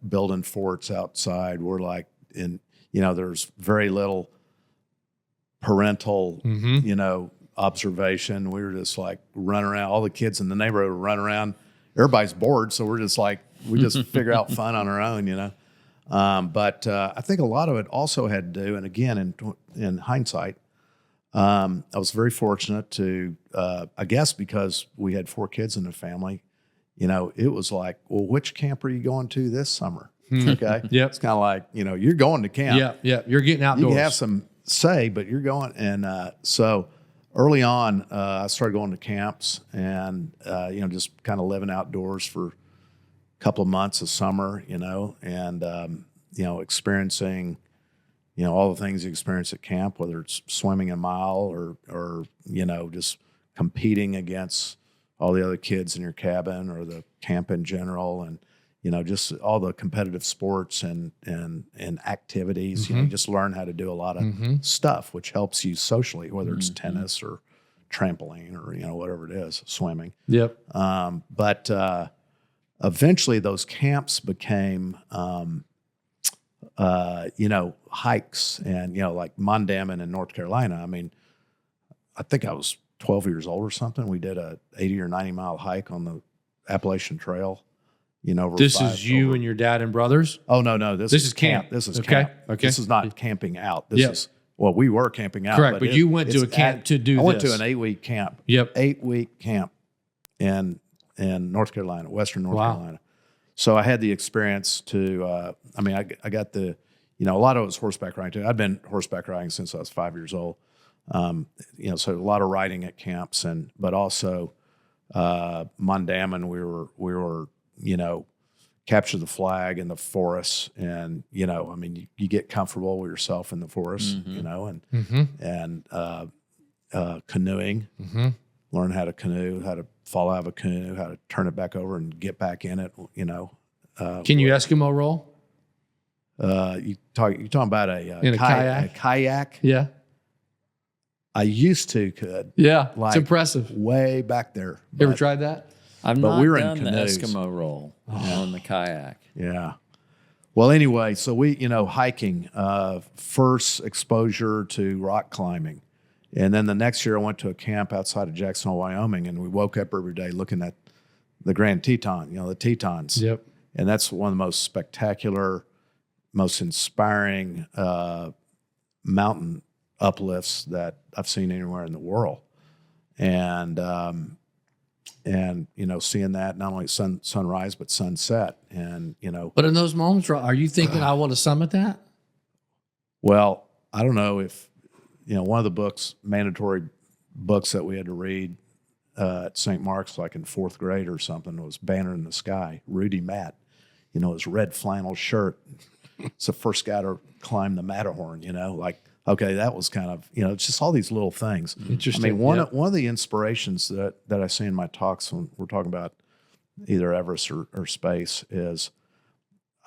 building forts outside. We're like there's very little parental, observation. We were just like running around. All the kids in the neighborhood would run around. Everybody's bored, so we're just like, we just figure out fun on our own, But I think a lot of it also had to do, and again, in hindsight, I was very fortunate to, I guess because we had 4 kids in the family, it was like, well, which camp are you going to this summer? Okay. Yep. It's kind of like, you're going to camp. Yeah. You're getting outdoors. You can have some say, but you're going. And so early on, I started going to camps and, just kind of living outdoors for a couple of months of summer, and, experiencing, all the things you experience at camp, whether it's swimming a mile or just competing against all the other kids in your cabin or the camp in general, and just all the competitive sports and activities. You just learn how to do a lot of stuff, which helps you socially, whether it's tennis or trampoline or whatever it is, swimming. Yep. But eventually, those camps became hikes, and like Mondamin in North Carolina. I mean, I think I was 12 years old or something. We did a 80 or 90 mile hike on the Appalachian Trail. This is you and your dad and brothers? Oh no, this is camp. This is camp. Okay. This is not camping out. This is we were camping out. Correct, but you went to a camp to do this. I went to an 8-week camp. Yep. 8-week camp in North Carolina, Western North Carolina. So I had the experience to, I got the, a lot of it was horseback riding too. I'd been horseback riding since I was 5 years old. So a lot of riding at camps, but also Mondamin, we were capture the flag in the forests, and you get comfortable with yourself in the forest, and canoeing, learn how to canoe, how to fall out of a canoe, how to turn it back over and get back in it. Can you Eskimo roll? You're talking about a kayak? A kayak? Yeah. I used to could. Yeah, Like, it's impressive. Way back there. You ever tried that? I've But not we were in done the canoes. Eskimo roll on the kayak. Yeah. Well, anyway, so we, hiking, first exposure to rock climbing. And then the next year I went to a camp outside of Jacksonville, Wyoming, and we woke up every day looking at the Grand Teton, the Tetons. Yep. And that's one of the most spectacular, most inspiring mountain uplifts that I've seen anywhere in the world. And seeing that not only sunrise but sunset, and But in those moments, are you thinking, I want to summit that? Well, I don't know if one of the mandatory books that we had to read at St. Mark's, like in fourth grade or something, was Banner in the Sky. Rudy Matt, his red flannel shirt. It's the first guy to climb the Matterhorn. Okay, that was kind of, it's just all these little things. Interesting. I mean, one of the inspirations that I see in my talks when we're talking about either Everest or space is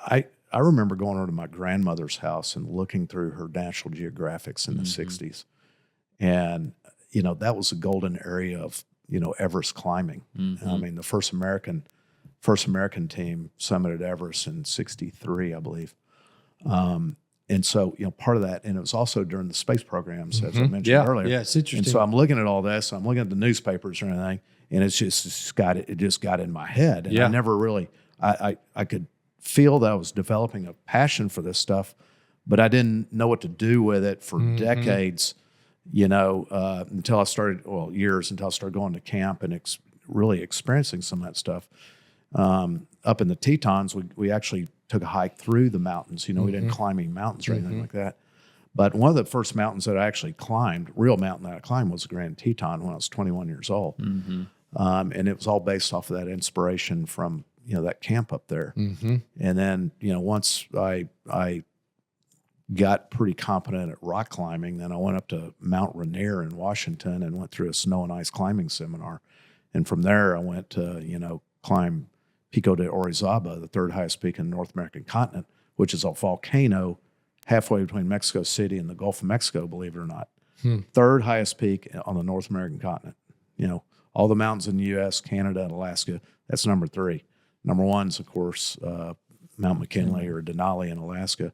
I remember going over to my grandmother's house and looking through her National Geographics in the 60s. And, that was a golden area of, Everest climbing. I mean, the first American team summited Everest in 63, I believe. And so, part of that, and it was also during the space programs, as I mentioned earlier. Yeah, it's interesting. And so I'm looking at all this, I'm looking at the newspapers and everything, and it just got in my head. And I never really, I could feel that I was developing a passion for this stuff, but I didn't know what to do with it for decades, until I started, years until I started going to camp and really experiencing some of that stuff. Up in the Tetons, we actually took a hike through the mountains. We didn't climb any mountains or anything like that. But one of the first mountains that I actually climbed, real mountain that I climbed, was the Grand Teton when I was 21 years old. And it was all based off of that inspiration from, that camp up there. And then, once I got pretty competent at rock climbing, then I went up to Mount Rainier in Washington and went through a snow and ice climbing seminar. And from there, I went to, climb Pico de Orizaba, the third highest peak in the North American continent, which is a volcano halfway between Mexico City and the Gulf of Mexico, believe it or not. Third highest peak on the North American continent. All the mountains in the U.S., Canada, and Alaska, that's number 3. Number 1 is, of course, Mount McKinley or Denali in Alaska,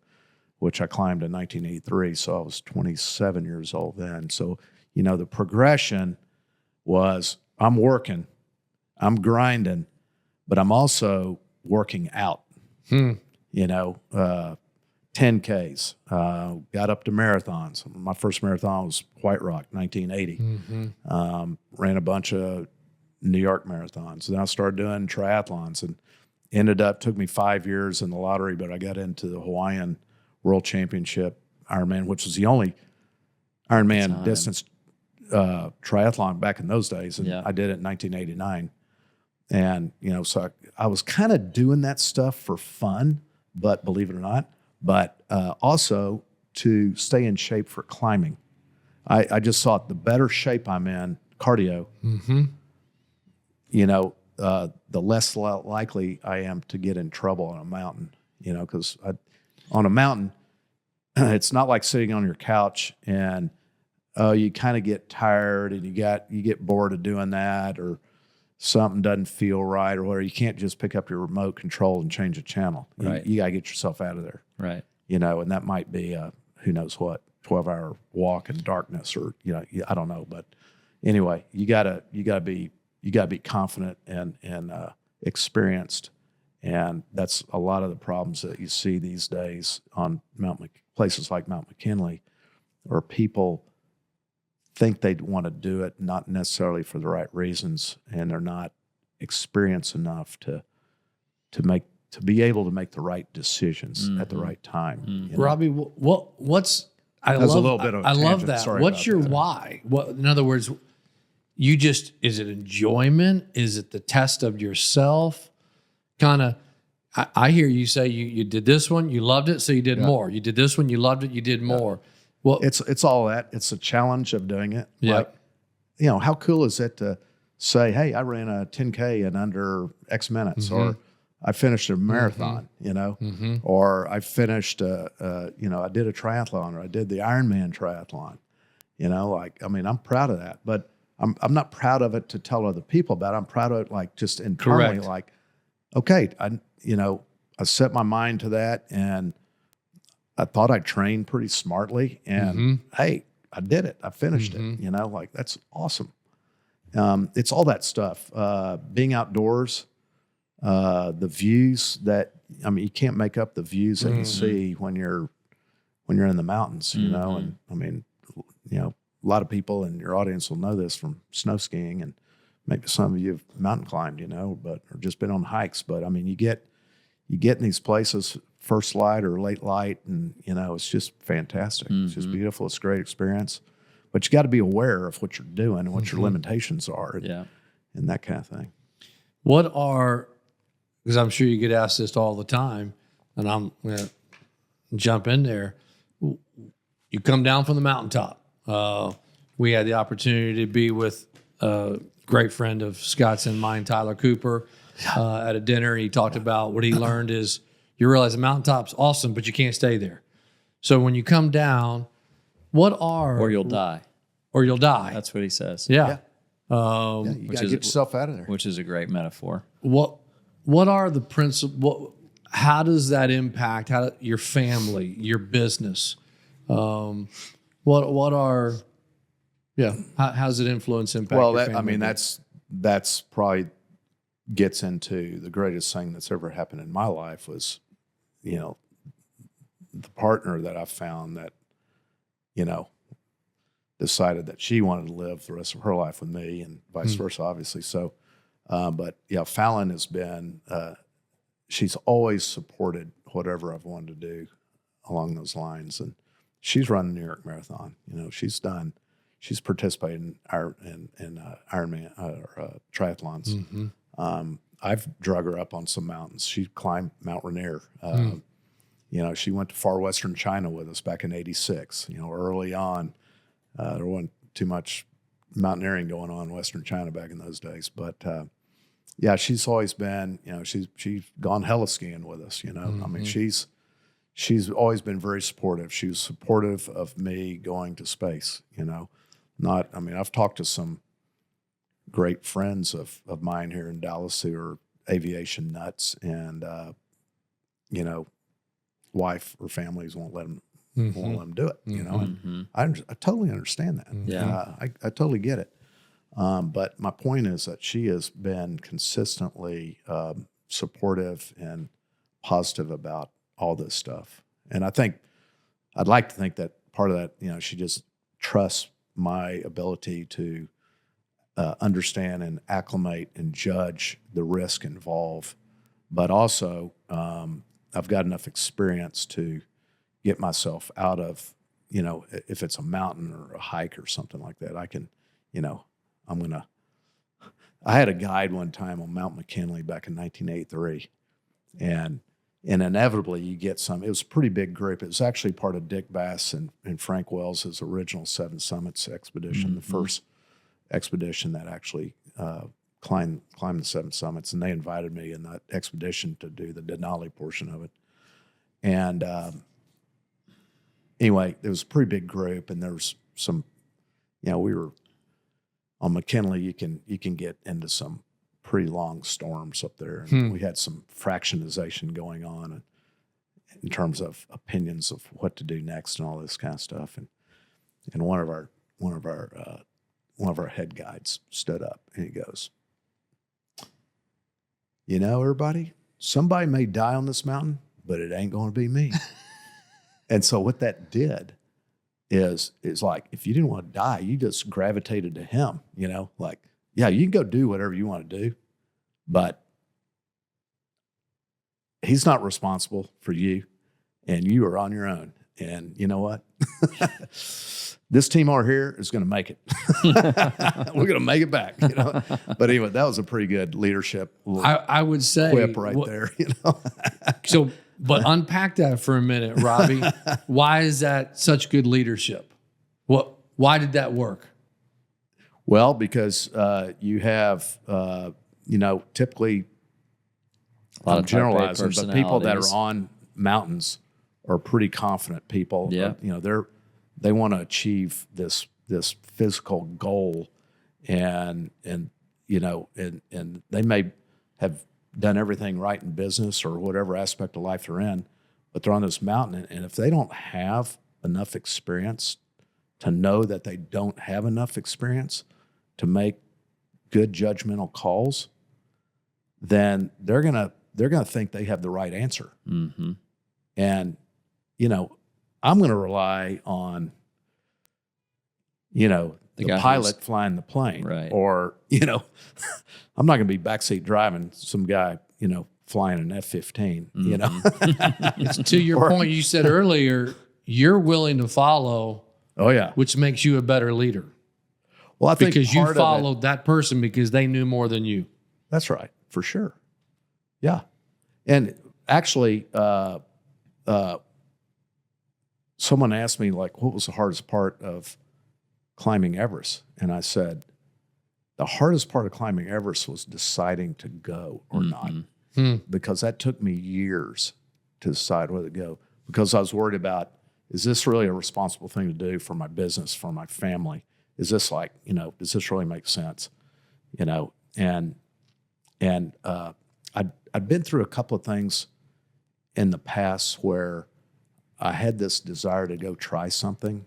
which I climbed in 1983. So I was 27 years old then. So, the progression was I'm working, I'm grinding, but I'm also working out, 10Ks, got up to marathons. My first marathon was White Rock, 1980. Ran a bunch of New York marathons. Then I started doing triathlons and took me 5 years in the lottery, but I got into the Hawaiian World Championship Ironman, which was the only Ironman distance triathlon back in those days. And I did it in 1989. And, so I was kind of doing that stuff for fun, but believe it or not, but also to stay in shape for climbing. I just thought the better shape I'm in, cardio, the less likely I am to get in trouble on a mountain, because on a mountain, it's not like sitting on your couch and you kind of get tired and you get bored of doing that, or something doesn't feel right or whatever. You can't just pick up your remote control and change a channel. Right. You got to get yourself out of there. Right. And that might be who knows what, 12-hour walk in darkness, or I don't know. But anyway, you gotta be confident and experienced, and that's a lot of the problems that you see these days on places like Mount McKinley, where people think they want to do it, not necessarily for the right reasons, and they're not experienced enough to be able to make the right decisions at the right time. Robbie, what's I That was a love, little bit of a I love tangent. that. Sorry What's about your that. why? What, in other words, is it enjoyment? Is it the test of yourself? Kind of, I hear you say you did this one, you loved it, so you did more. You did this one, you loved it, you did more. Well, It's all that. It's a challenge of doing it. Yeah. Like, you know, how cool is it to say, hey, I ran a 10K in under X minutes, or I finished a marathon, you know, or I finished, you know, I did a triathlon, or I did the Ironman triathlon, you know, like, I mean, I'm proud of that, but I'm not proud of it to tell other people about it. I'm proud of it, like, just internally, Correct. like, okay, I set my mind to that, and I thought I trained pretty smartly, and hey, I did it. I finished it, you know, like, that's awesome. It's all that stuff, being outdoors, the views that, I mean, you can't make up the views that you see when you're in the mountains, you know, and I mean, you know, a lot of people in your audience will know this from snow skiing, and maybe some of you have mountain climbed, you know, or just been on hikes. But I mean, you get in these places, first light or late light, and, you know, it's just fantastic. It's just beautiful. It's a great experience. But you got to be aware of what you're doing and what your limitations are, and that kind of thing. Because I'm sure you get asked this all the time, and I'm going to jump in there. You come down from the mountaintop. We had the opportunity to be with a great friend of Scott's and mine, Tyler Cooper, at a dinner. He talked about what he learned is you realize the mountaintop's awesome, but you can't stay there. So when you come down, Or you'll die. Or you'll die. That's what he says. Yeah. You got to get yourself out of there. Which is a great metaphor. What are the principles? How does that impact your family, your business? How does it influence impact? Well, your family? I mean, that's probably gets into the greatest thing that's ever happened in my life was, you know, the partner that I found that, you know, decided that she wanted to live the rest of her life with me, and vice versa, obviously. So, but yeah, Fallon has been, she's always supported whatever I've wanted to do along those lines. And she's run the New York Marathon. You know, she's participated in Ironman triathlons. I've drug her up on some mountains. She climbed Mount Rainier. You know, she went to far western China with us back in '86. You know, early on, there wasn't too much mountaineering going on in western China back in those days. But yeah, she's always been, you know, she's gone heli skiing with us. You know, I mean, she's always been very supportive. She was supportive of me going to space. You know, I mean, I've talked to some great friends of mine here in Dallas who are aviation nuts, and you know, wife or families won't let them do it. You know, and I totally understand that. Yeah, I totally get it. But my point is that she has been consistently supportive and positive about all this stuff, and I'd like to think that part of that, you know, she just trusts my ability to understand and acclimate and judge the risk involved, but also I've got enough experience to get myself out of, you know, if it's a mountain or a hike or something like that, I can, you know, I had a guide one time on Mount McKinley back in 1983, and inevitably you get it was a pretty big group. It was actually part of Dick Bass and Frank Wells' original Seven Summits expedition, the first expedition that actually climbed the Seven Summits, and they invited me in that expedition to do the Denali portion of it. And anyway, it was a pretty big group, and there was some, you know, we were on McKinley. You can get into some pretty long storms up there, and we had some fractionization going on in terms of opinions of what to do next and all this kind of stuff. And one of our head guides stood up and he goes, "You know, everybody, somebody may die on this mountain, but it ain't going to be me." And so what that did is like, if you didn't want to die, you just gravitated to him, you know, like, yeah, you can go do whatever you want to do, but he's not responsible for you, and you are on your own. And you know what? This team over here is going to make it. We're going to make it back, you know. But anyway, that was a pretty good leadership I would say quip right there, you know. So, but unpack that for a minute, Robbie. Why is that such good leadership? Why did that work? Well, because you have, you know, typically, I'm generalizing, but people that are on mountains are pretty confident people. Yeah. You know, they want to achieve this physical goal, and you know, and they may have done everything right in business or whatever aspect of life they're in, but they're on this mountain, and if they don't have enough experience to know that they don't have enough experience to make good judgmental calls, then they're gonna think they have the right answer. Mm-hmm. And you know, I'm going to rely on, you know, the pilot flying the plane, right? Or you know, I'm not going to be backseat driving some guy, you know, flying an F-15. Mm-hmm. You know, it's to your point you said earlier. You're willing to follow. Oh yeah, which makes you a better leader. Well, I think because you followed that person because they knew more than you. That's right, for sure. Yeah, and actually, someone asked me, like, what was the hardest part of climbing Everest? And I said, the hardest part of climbing Everest was deciding to go or not, because that took me years to decide whether to go, because I was worried about, is this really a responsible thing to do for my business, for my family? Is this like, you know, does this really make sense? You know, and I'd been through a couple of things in the past where I had this desire to go try something,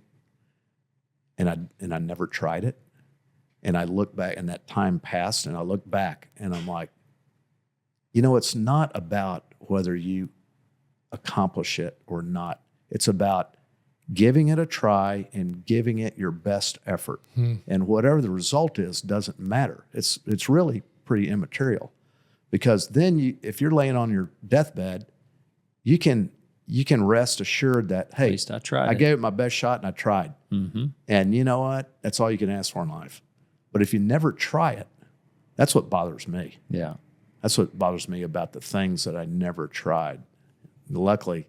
and I never tried it. And I look back, and that time passed, and I look back, and I'm like, you know, it's not about whether you accomplish it or not. It's about giving it a try and giving it your best effort. And whatever the result is doesn't matter. It's really pretty immaterial, because then if you're laying on your deathbed, you can rest assured that, hey, at least I gave it my best shot and I tried. Mm-hmm. And you know what? That's all you can ask for in life. But if you never try it, that's what bothers me. Yeah. That's what bothers me about the things that I never tried. Luckily,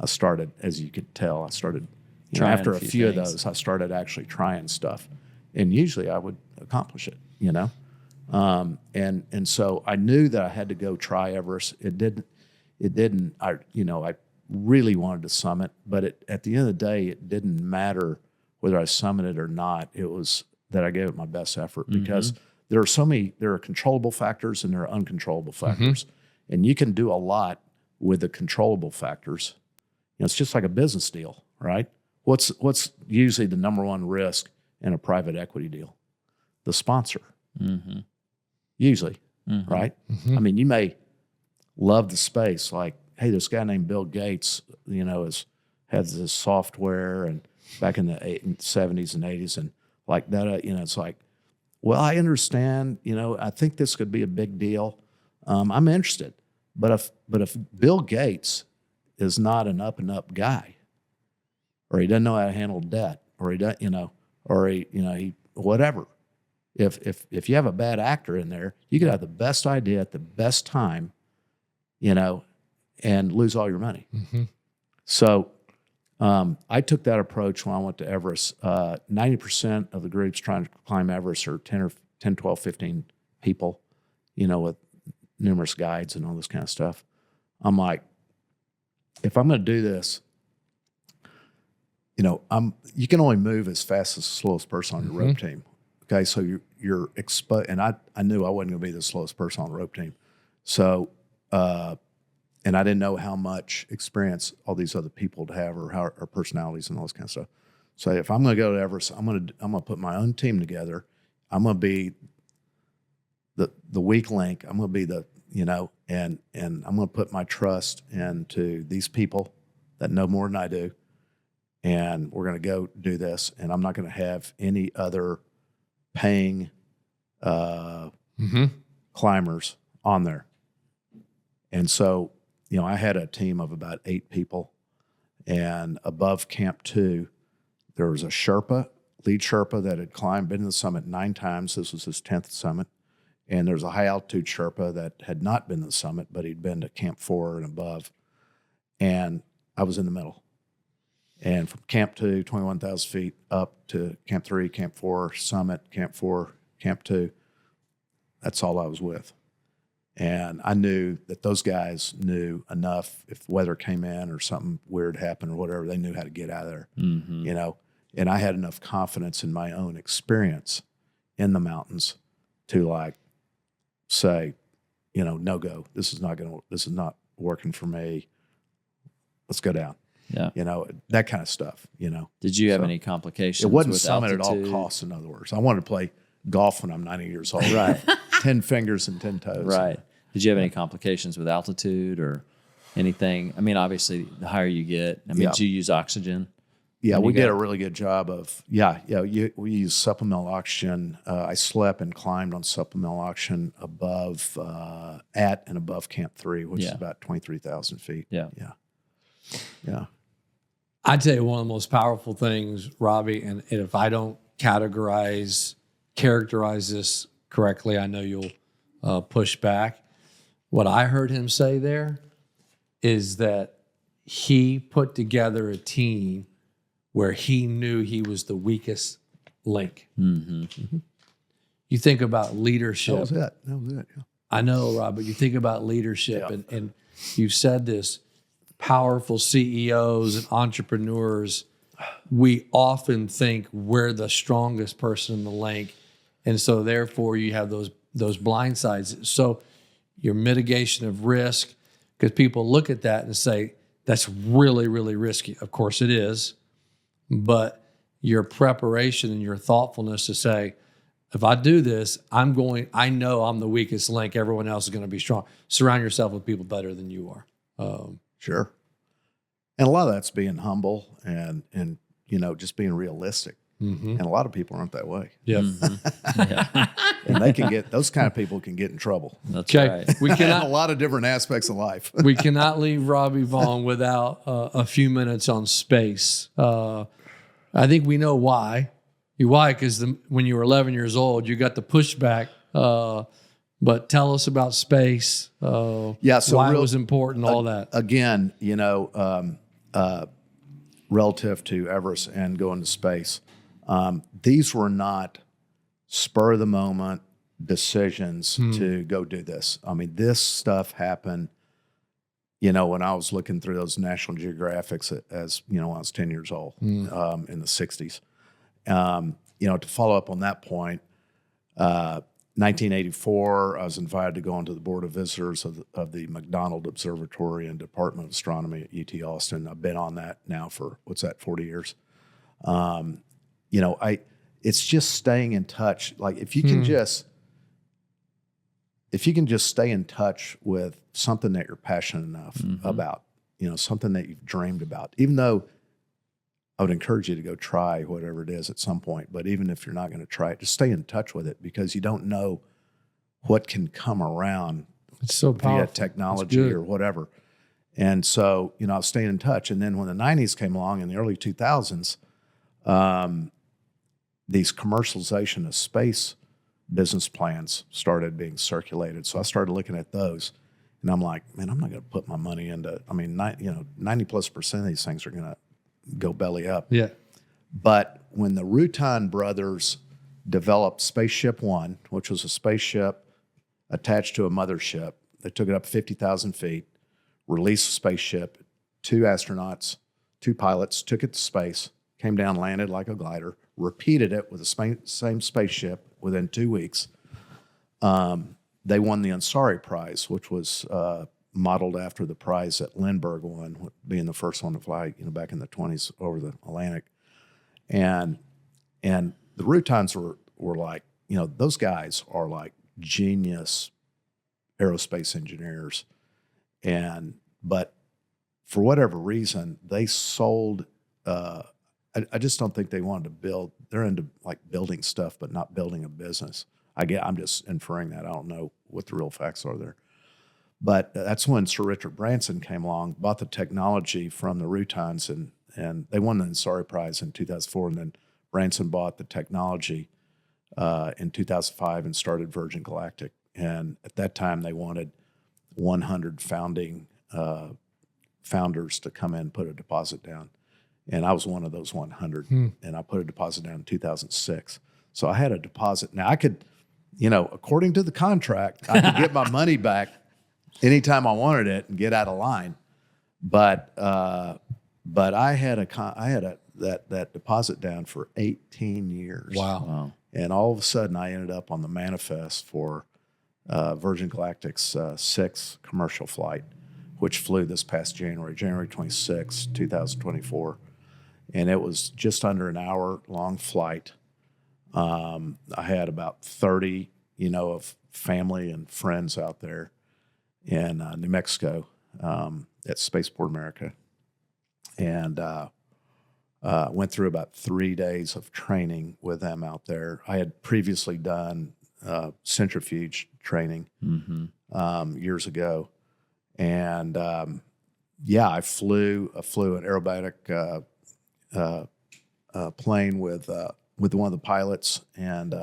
I started, as you could tell, after a few of those, I started actually trying stuff. And usually I would accomplish it, you know? And so I knew that I had to go try Everest. It didn't, I really wanted to summit, but at the end of the day, it didn't matter whether I summited or not. It was that I gave it my best effort, because there are controllable factors and there are uncontrollable factors. And you can do a lot with the controllable factors. You know, it's just like a business deal, right? What's usually the number one risk in a private equity deal? The sponsor. Usually, right? I mean, you may love the space, like, hey, this guy named Bill Gates, you know, has this software, and back in the 70s and 80s, and like that, you know, it's like, well, I understand, you know, I think this could be a big deal. I'm interested. But if Bill Gates is not an up and up guy, or he doesn't know how to handle debt, or he doesn't, you know, or he whatever. If you have a bad actor in there, you could have the best idea at the best time, you know, and lose all your money. So I took that approach when I went to Everest. 90% of the groups trying to climb Everest are 10, 12, 15 people, you know, with numerous guides and all this kind of stuff. I'm like, if I'm going to do this, you know, you can only move as fast as the slowest person on your rope team. Okay, so you're exposed, and I knew I wasn't going to be the slowest person on the rope team. So, and I didn't know how much experience all these other people would have, or how, or personalities and all this kind of stuff. So if I'm going to go to Everest, I'm going to put my own team together. I'm going to be the weak link. I'm going to be the, you know, and I'm going to put my trust into these people that know more than I do. And we're going to go do this, and I'm not going to have any other paying climbers on there. And so, you know, I had a team of about 8 people, And above Camp 2, there was a lead Sherpa that had been to the summit 9 times. This was his 10th summit. And there's a high altitude Sherpa that had not been to the summit, but he'd been to Camp 4 and above. And I was in the middle. And from Camp 2, 21,000 feet, up to Camp 3, Camp 4, summit, Camp 4, Camp 2, that's all I was with. And I knew that those guys knew enough if weather came in or something weird happened or whatever, they knew how to get out of there, you know. And I had enough confidence in my own experience in the mountains to like say, you know, no go. This is not working for me. Let's go down. Yeah. You know, that kind of stuff, you know. Did you have any complications? It wasn't with summit altitude? at all costs, in other words. I wanted to play golf when I'm 90 years old. Right. 10 fingers and 10 toes. Right. Did you have any complications with altitude or anything? I mean, obviously, the higher you get, I mean, do you use oxygen? Yeah, we did a really good job of, we use supplemental oxygen. I slept and climbed on supplemental oxygen at and above Camp 3, which is about 23,000 feet. Yeah. Yeah. I'd say one of the most powerful things, Robbie, and if I don't characterize this correctly, I know you'll push back. What I heard him say there is that he put together a team where he knew he was the weakest link. You think about leadership. That was it. Yeah. I know, Rob, but you think about leadership, and you've said this, powerful CEOs and entrepreneurs, we often think we're the strongest person in the link, and so therefore you have those blind sides. So your mitigation of risk, because people look at that and say, that's really, really risky. Of course it is, but your preparation and your thoughtfulness to say, if I do this, I know I'm the weakest link. Everyone else is going to be strong. Surround yourself with people better than you are. Sure. And a lot of that's being humble and you know, just being realistic. And a lot of people aren't that way. Yeah. And those kind of people can get in trouble. That's Okay. right. We In cannot a lot of different aspects of life. we cannot leave Robbie Vaughn without a few minutes on space. I think we know why. Why? Because when you were 11 years old, you got the pushback. But tell us about space. So why it was important, all that. Again, you know, relative to Everest and going to space, these were not spur of the moment decisions to go do this. I mean, this stuff happened, you know, when I was looking through those National Geographics as you know, when I was 10 years old in the 60s. You know, to follow up on that point, 1984, I was invited to go onto the board of visitors of the McDonald Observatory and Department of Astronomy at UT Austin. I've been on that now for 40 years. You know, it's just staying in touch. Like if you can just stay in touch with something that you're passionate enough about, you know, something that you've dreamed about, even though I would encourage you to go try whatever it is at some point. But even if you're not going to try it, just stay in touch with it because you don't know what can come around It's so powerful. via technology or whatever. And so, you know, I was staying in touch. And then when the 90s came along in the early 2000s, these commercialization of space business plans started being circulated. So I started looking at those. And I'm like, man, I'm not going to put my money into, 90+% of these things are going to go belly up. Yeah. But when the Rutan brothers developed Spaceship One, which was a spaceship attached to a mothership, they took it up 50,000 feet, released the spaceship, 2 astronauts, 2 pilots, took it to space, came down, landed like a glider, repeated it with the same spaceship within 2 weeks. They won the Ansari Prize, which was modeled after the prize that Lindbergh won, being the first one to fly, you know, back in the 20s over the Atlantic. And the Rutans were like, you know, those guys are like genius aerospace engineers. But for whatever reason, they sold, I just don't think they wanted to build, they're into like building stuff, but not building a business. I'm just inferring that. I don't know what the real facts are there. But that's when Sir Richard Branson came along, bought the technology from the Routons, and they won the Ansari Prize in 2004. And then Branson bought the technology in 2005 and started Virgin Galactic. And at that time, they wanted 100 founders to come in and put a deposit down. And I was one of those 100. And I put a deposit down in 2006. So I had a deposit. Now I could, according to the contract, I could get my money back anytime I wanted it and get out of line. But I had that deposit down for 18 years. Wow. And all of a sudden I ended up on the manifest for Virgin Galactic's sixth commercial flight, which flew this past January 26, 2024. And it was just under an hour-long flight. I had about 30, of family and friends out there in New Mexico at Spaceport America. And went through about 3 days of training with them out there. I had previously done centrifuge training years ago. And I flew an aerobatic plane with one of the pilots, and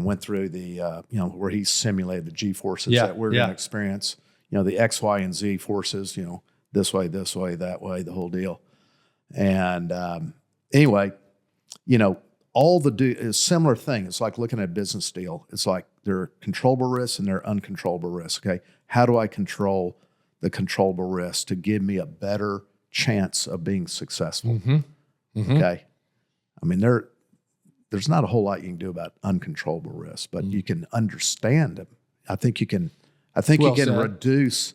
went through the where he simulated the G forces that we're going to experience. The X, Y, and Z forces. This way, that way, the whole deal. And anyway, all the similar thing. It's like looking at a business deal. It's like there are controllable risks and there are uncontrollable risks. Okay, how do I control the controllable risks to give me a better chance of being successful? Okay, I mean there's not a whole lot you can do about uncontrollable risks, but you can understand them. I think you can reduce.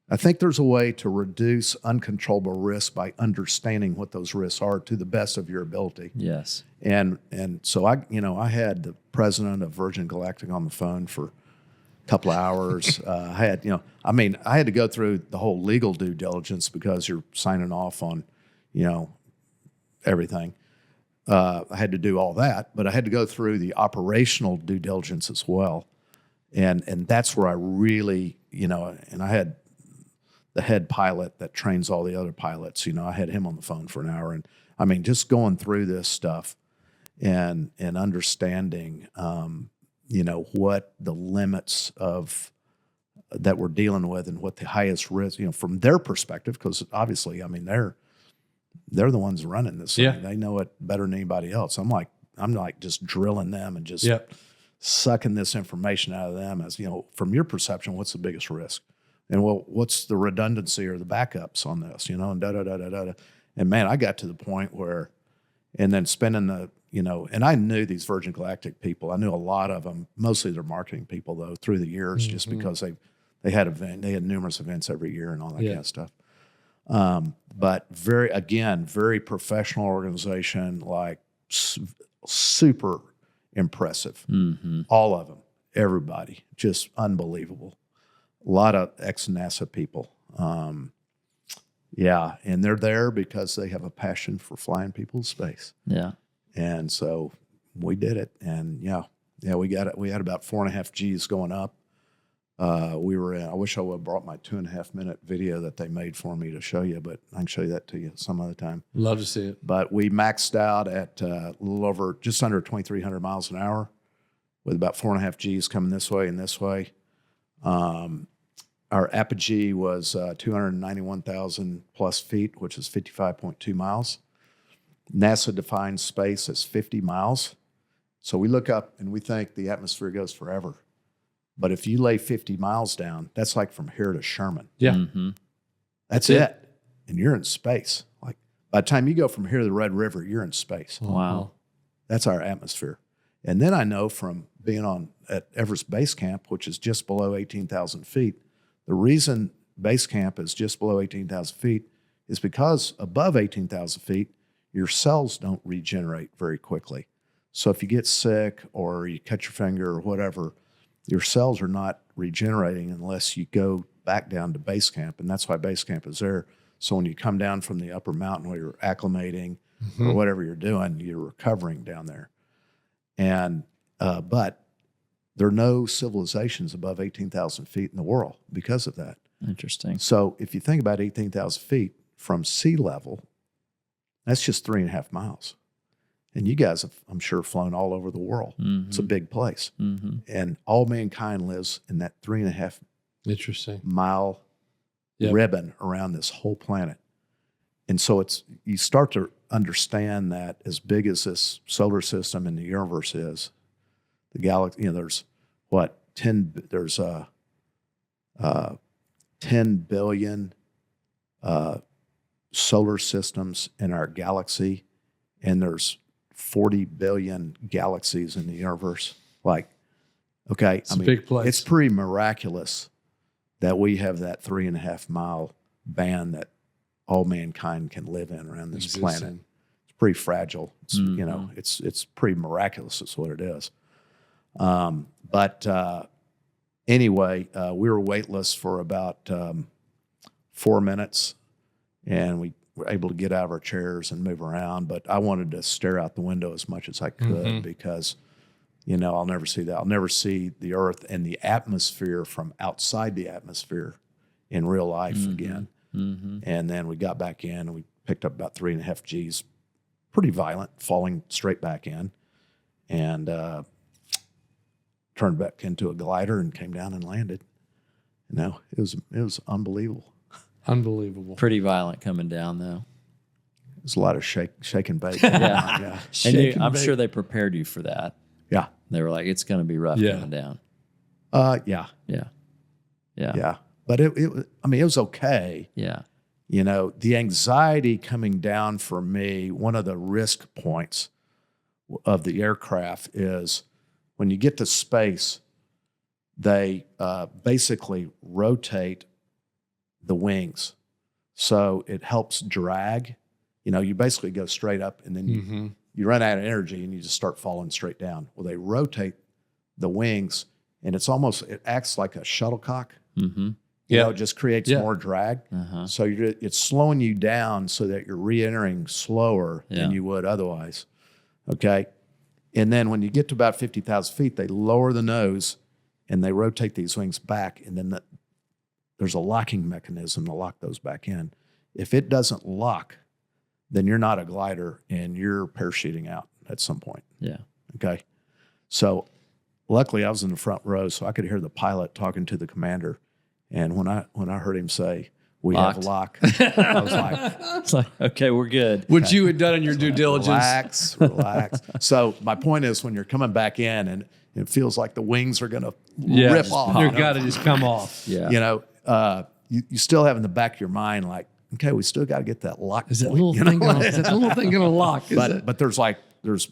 I think there's a way to reduce uncontrollable risk by understanding what those risks are to the best of your ability. Yes. And so I had the president of Virgin Galactic on the phone for a couple of hours. I had to go through the whole legal due diligence because you're signing off on, everything. I had to do all that, but I had to go through the operational due diligence as well. And that's where I really, and I had the head pilot that trains all the other pilots. I had him on the phone for an hour, and I mean, just going through this stuff and understanding, what the limits of that we're dealing with and what the highest risk, from their perspective, because obviously, I mean, they're the ones running this thing. They know it better than anybody else. I'm like just drilling them and just sucking this information out of them as, from your perception, what's the biggest risk? And what's the redundancy or the backups on this, and da-da-da-da-da. And man, I got to the point where, and then spending and I knew these Virgin Galactic people. I knew a lot of them, mostly their marketing people though, through the years, just because they had numerous events every year and all that kind of stuff. But very professional organization, like super impressive. All of them, everybody, just unbelievable. A lot of ex-NASA people. And they're there because they have a passion for flying people to space. Yeah. And so we did it. And we got it. We had about 4.5 Gs going up. We were in, I wish I would have brought my 2.5 minute video that they made for me to show you, but I can show you that to you some other time. Love to see it. But we maxed out at a little over, just under 2,300 miles an hour with about 4.5 Gs coming this way and this way. Our apogee was 291,000 plus feet, which is 55.2 miles. NASA defines space as 50 miles. So we look up and we think the atmosphere goes forever. But if you lay 50 miles down, that's like from here to Sherman. Yeah. That's it. And you're in space. Like by the time you go from here to the Red River, you're in space. Wow. That's our atmosphere. And then I know from being at Everest Base Camp, which is just below 18,000 feet, the reason base camp is just below 18,000 feet is because above 18,000 feet, your cells don't regenerate very quickly. So if you get sick or you cut your finger or whatever, your cells are not regenerating unless you go back down to base camp. And that's why base camp is there. So when you come down from the upper mountain where you're acclimating or whatever you're doing, you're recovering down there. And but there are no civilizations above 18,000 feet in the world because of that. Interesting. So if you think about 18,000 feet from sea level, that's just 3.5 miles. And you guys have, I'm sure, flown all over the world. Mm-hmm. It's a big place. Mm-hmm. And all mankind lives in that 3.5 Interesting. mile Yep. ribbon around this whole planet. And so you start to understand that as big as this solar system and the universe is, the galaxy, there's 10 billion solar systems in our galaxy, and there's 40 billion galaxies in the universe. Like, okay, It's a big place. It's pretty miraculous that we have that 3.5 mile band that all mankind can live in around this planet. It's pretty fragile. It's, it's pretty miraculous. Is what it is. Anyway, we were weightless for about 4 minutes, and we were able to get out of our chairs and move around. But I wanted to stare out the window as much as I could because, I'll never see that. I'll never see the Earth and the atmosphere from outside the atmosphere in real life again. Mm-hmm. And then we got back in, and we picked up about 3.5 Gs, pretty violent, falling straight back in, and turned back into a glider and came down and landed. It was unbelievable. Unbelievable. Pretty violent coming down, though. It was a lot of shake and bake. Yeah. And I'm sure they prepared you for that. Yeah. They were like, it's going to be rough coming down. Yeah. But it was okay. Yeah. The anxiety coming down for me, one of the risk points of the aircraft is when you get to space, they basically rotate the wings. So it helps drag. You basically go straight up, and then you run out of energy and you just start falling straight down. Well, they rotate the wings, and it acts like a shuttlecock. Mm-hmm. It just creates more drag. Uh-huh. So it's slowing you down so that you're re-entering slower than you would otherwise. Okay. And then when you get to about 50,000 feet, they lower the nose and they rotate these wings back. And then there's a locking mechanism to lock those back in. If it doesn't lock, then you're not a glider and you're parachuting out at some point. Yeah. Okay. So luckily I was in the front row, so I could hear the pilot talking to the commander. And when I heard him say, "We have lock," I was like, it's like, okay, we're good. What you had done in your due diligence. Relax. So my point is, when you're coming back in and it feels like the wings are going to rip off. You've got to just come off. Yeah. You still have in the back of your mind, like, okay, we still got to get that lock. Is that little thing going to lock? But there's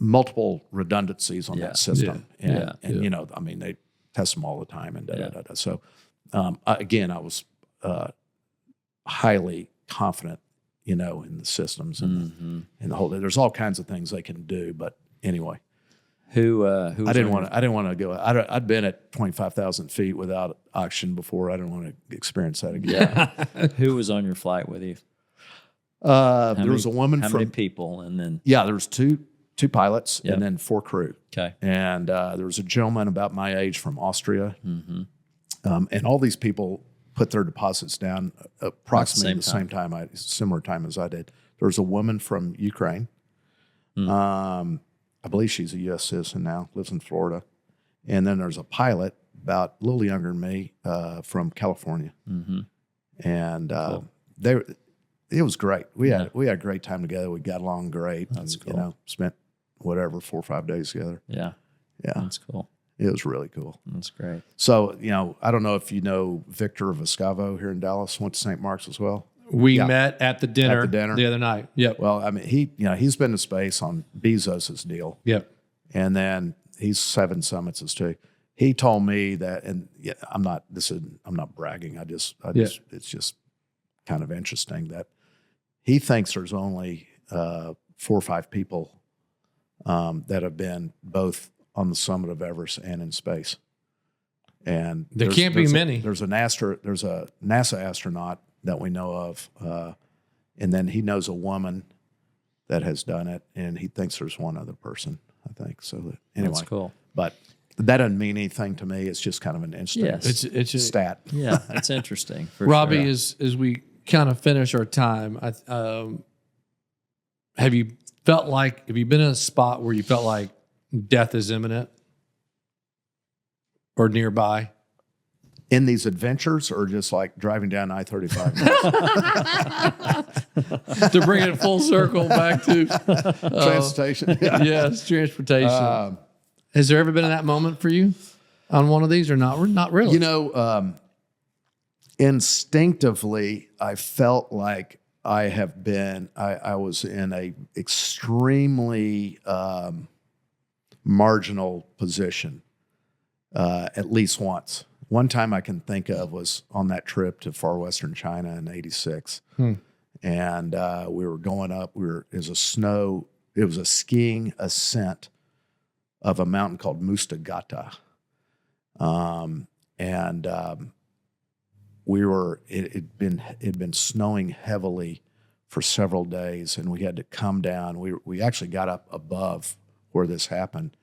multiple redundancies on that system. Yeah. And they test them all the time and da-da-da-da. So, again, I was highly confident, in the systems and the whole. There's all kinds of things they can do, but anyway. Who I didn't want to go. I'd been at 25,000 feet without oxygen before. I didn't want to experience that again. Who was on your flight with you? There was a woman how from many people, and then there was two pilots and then 4 crew. Okay. And there was a gentleman about my age from Austria. Mm-hmm. And all these people put their deposits down approximately the same time, similar time as I did. There was a woman from Ukraine. I believe she's a U.S. citizen now, lives in Florida. And then there's a pilot about a little younger than me from California. Mm-hmm. And cool. It was great. We had a great time together. We got along great. That's and, cool. Spent 4 or 5 days together. Yeah. That's cool. It was really cool. That's great. So, I don't know if you know Victor Vescavo here in Dallas, went to St. Mark's as well. We met at the dinner the other night. Yep. Well, he's been to space on Bezos's deal. Yep. And then he's 7 summits too. He told me that, and I'm not bragging. It's just kind of interesting that he thinks there's only 4 or 5 people that have been both on the summit of Everest and in space. And there can't be many. There's a NASA astronaut that we know of, and then he knows a woman that has done it, and he thinks there's one other person, I think. So anyway, that's cool. But that doesn't mean anything to me. It's just kind of an instinct. Yes. It's a Stat. Yeah, it's interesting. For Robbie, sure. as we kind of finish our time, have you been in a spot where you felt like death is imminent or nearby? In these adventures, or just like driving down I-35? To bring it full circle back to Transportation. yes, transportation. Has there ever been that moment for you on one of these, or not? Not really. You know, instinctively, I felt like I was in a extremely marginal position, at least once. One time I can think of was on that trip to far western China in '86, and we were going up. It was a skiing ascent of a mountain called Mustagata, It'd been snowing heavily for several days, and we had to come down. We actually got up above where this happened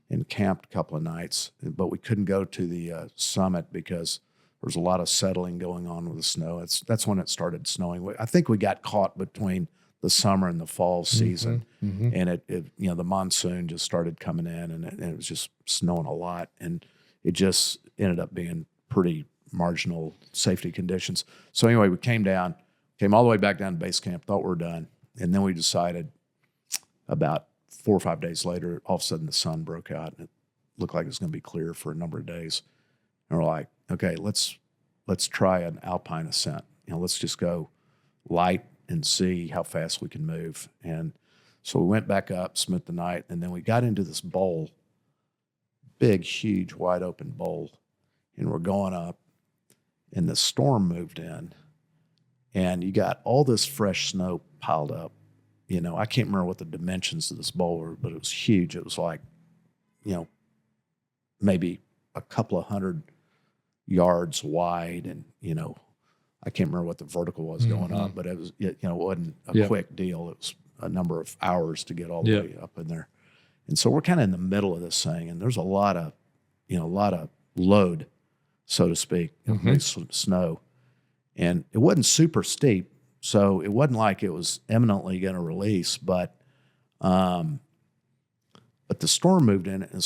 and camped a couple of nights, but we couldn't go to the summit because there was a lot of settling going on with the snow. That's when it started snowing. I think we got caught between the summer and the fall season, and it the monsoon just started coming in, and it was just snowing a lot, and it just ended up being pretty marginal safety conditions. So anyway, we came all the way back down to base camp, thought we were done, and then we decided about 4 or 5 days later, all of a sudden the sun broke out, and it looked like it was going to be clear for a number of days. And we're like, okay, let's try an alpine ascent. Let's just go light and see how fast we can move. And so we went back up, spent the night, and then we got into this bowl, big, huge, wide open bowl, and we're going up, and the storm moved in, and you got all this fresh snow piled up. I can't remember what the dimensions of this bowl were, but it was huge. It was like, maybe a couple of 100 yards wide, and I can't remember what the vertical was going up, but it was it wasn't a quick deal. It was a number of hours to get all the way up in there, and so we're kind of in the middle of this thing, and there's a lot of load, so to speak, snow, and it wasn't super steep, so it wasn't like it was imminently going to release, but the storm moved in and it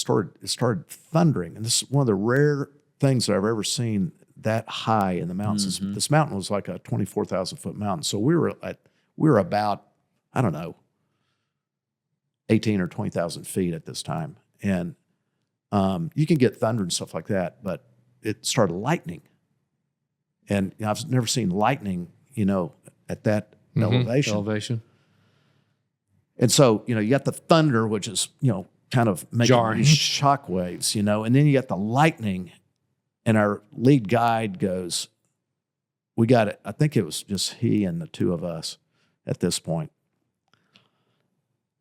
started thundering, and this is one of the rare things that I've ever seen that high in the mountains. This mountain was like a 24,000 foot mountain, so we were about, I don't know, 18 or 20,000 feet at this time, and you can get thunder and stuff like that, but it started lightning, and I've never seen lightning, at that elevation. And so, you got the thunder, which is, kind of making jarring these shock waves, and then you got the lightning, and our lead guide goes, we got it. I think it was just he and the two of us at this point.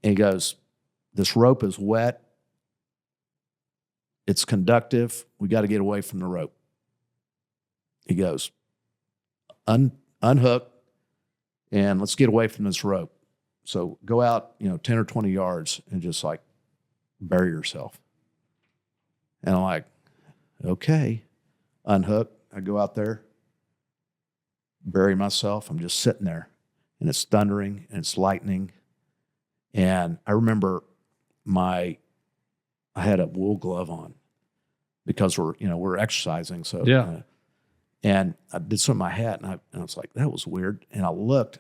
And he goes, this rope is wet. It's conductive. We got to get away from the rope. He goes, unhook, and let's get away from this rope. So go out, 10 or 20 yards and just like bury yourself. And I'm like, okay, unhook. I go out there, bury myself. I'm just sitting there, and it's thundering and it's lightning. And I remember I had a wool glove on because we're exercising. So and I did some of my hat, and I was like, that was weird. And I looked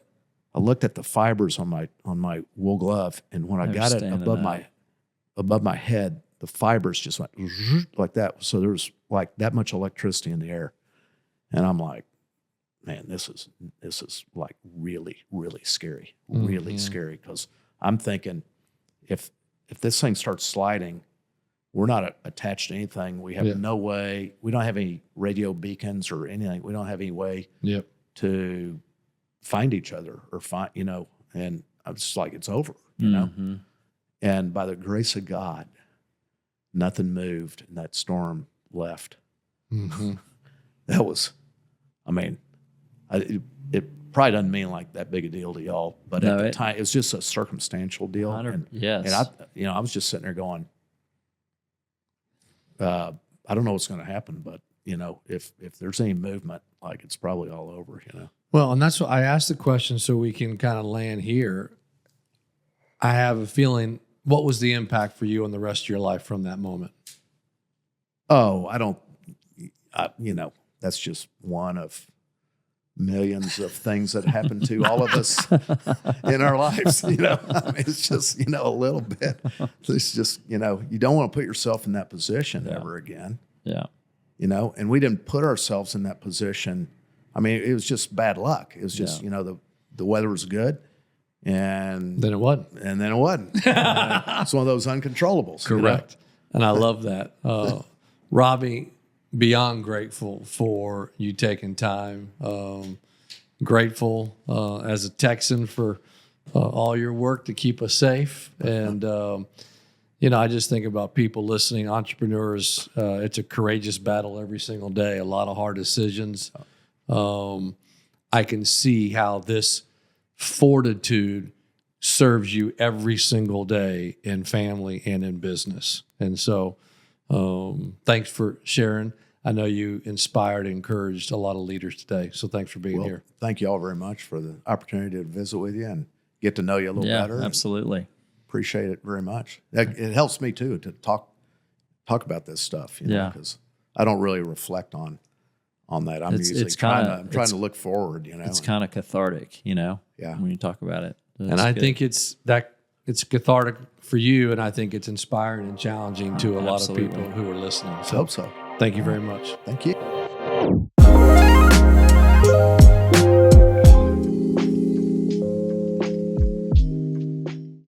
at the fibers on my wool glove, and when I got it above my head, the fibers just went like that. So there was like that much electricity in the air, and I'm like, man, this is like really, really scary, really scary. Because I'm thinking, if this thing starts sliding, we're not attached to anything. We have no way. We don't have any radio beacons or anything. We don't have any way to find each other or find, and I was just like, it's over, And by the grace of God, nothing moved, and that storm left. That was, it probably doesn't mean like that big a deal to y'all, but at the time, it was just a circumstantial deal. And I was just sitting there going, I don't know what's going to happen, but you know, if there's any movement, like it's probably all over, you know. Well, and that's what I asked the question so we can kind of land here. I have a feeling, what was the impact for you on the rest of your life from that moment? Oh, you know, that's just one of millions of things that happen to all of us in our lives. You know, I mean, it's just, you know, a little bit. It's just, you know, you don't want to put yourself in that position ever again. Yeah. You know, and we didn't put ourselves in that position. I mean, it was just bad luck. It was just, you know, the weather was good. And Then it wasn't. And then it wasn't. It's one of those uncontrollables. Correct. And I love that. Robie, beyond grateful for you taking time. Grateful as a Texan for all your work to keep us safe. And, you know, I just think about people listening, entrepreneurs. It's a courageous battle every single day, a lot of hard decisions. I can see how this fortitude serves you every single day in family and in business. And so thanks for sharing. I know you inspired and encouraged a lot of leaders today. So thanks for being here. Thank you all very much for the opportunity to visit with you and get to know you a little better. Absolutely. Appreciate it very much. It helps me too to talk about this stuff, you know, because I don't really reflect on that. I'm usually trying to look forward, you know. It's kind of cathartic, you know, Yeah. when you talk about it. And I think it's cathartic for you, and I think it's inspiring and challenging to a lot of people who are listening. I hope so. Thank you very much. Thank you.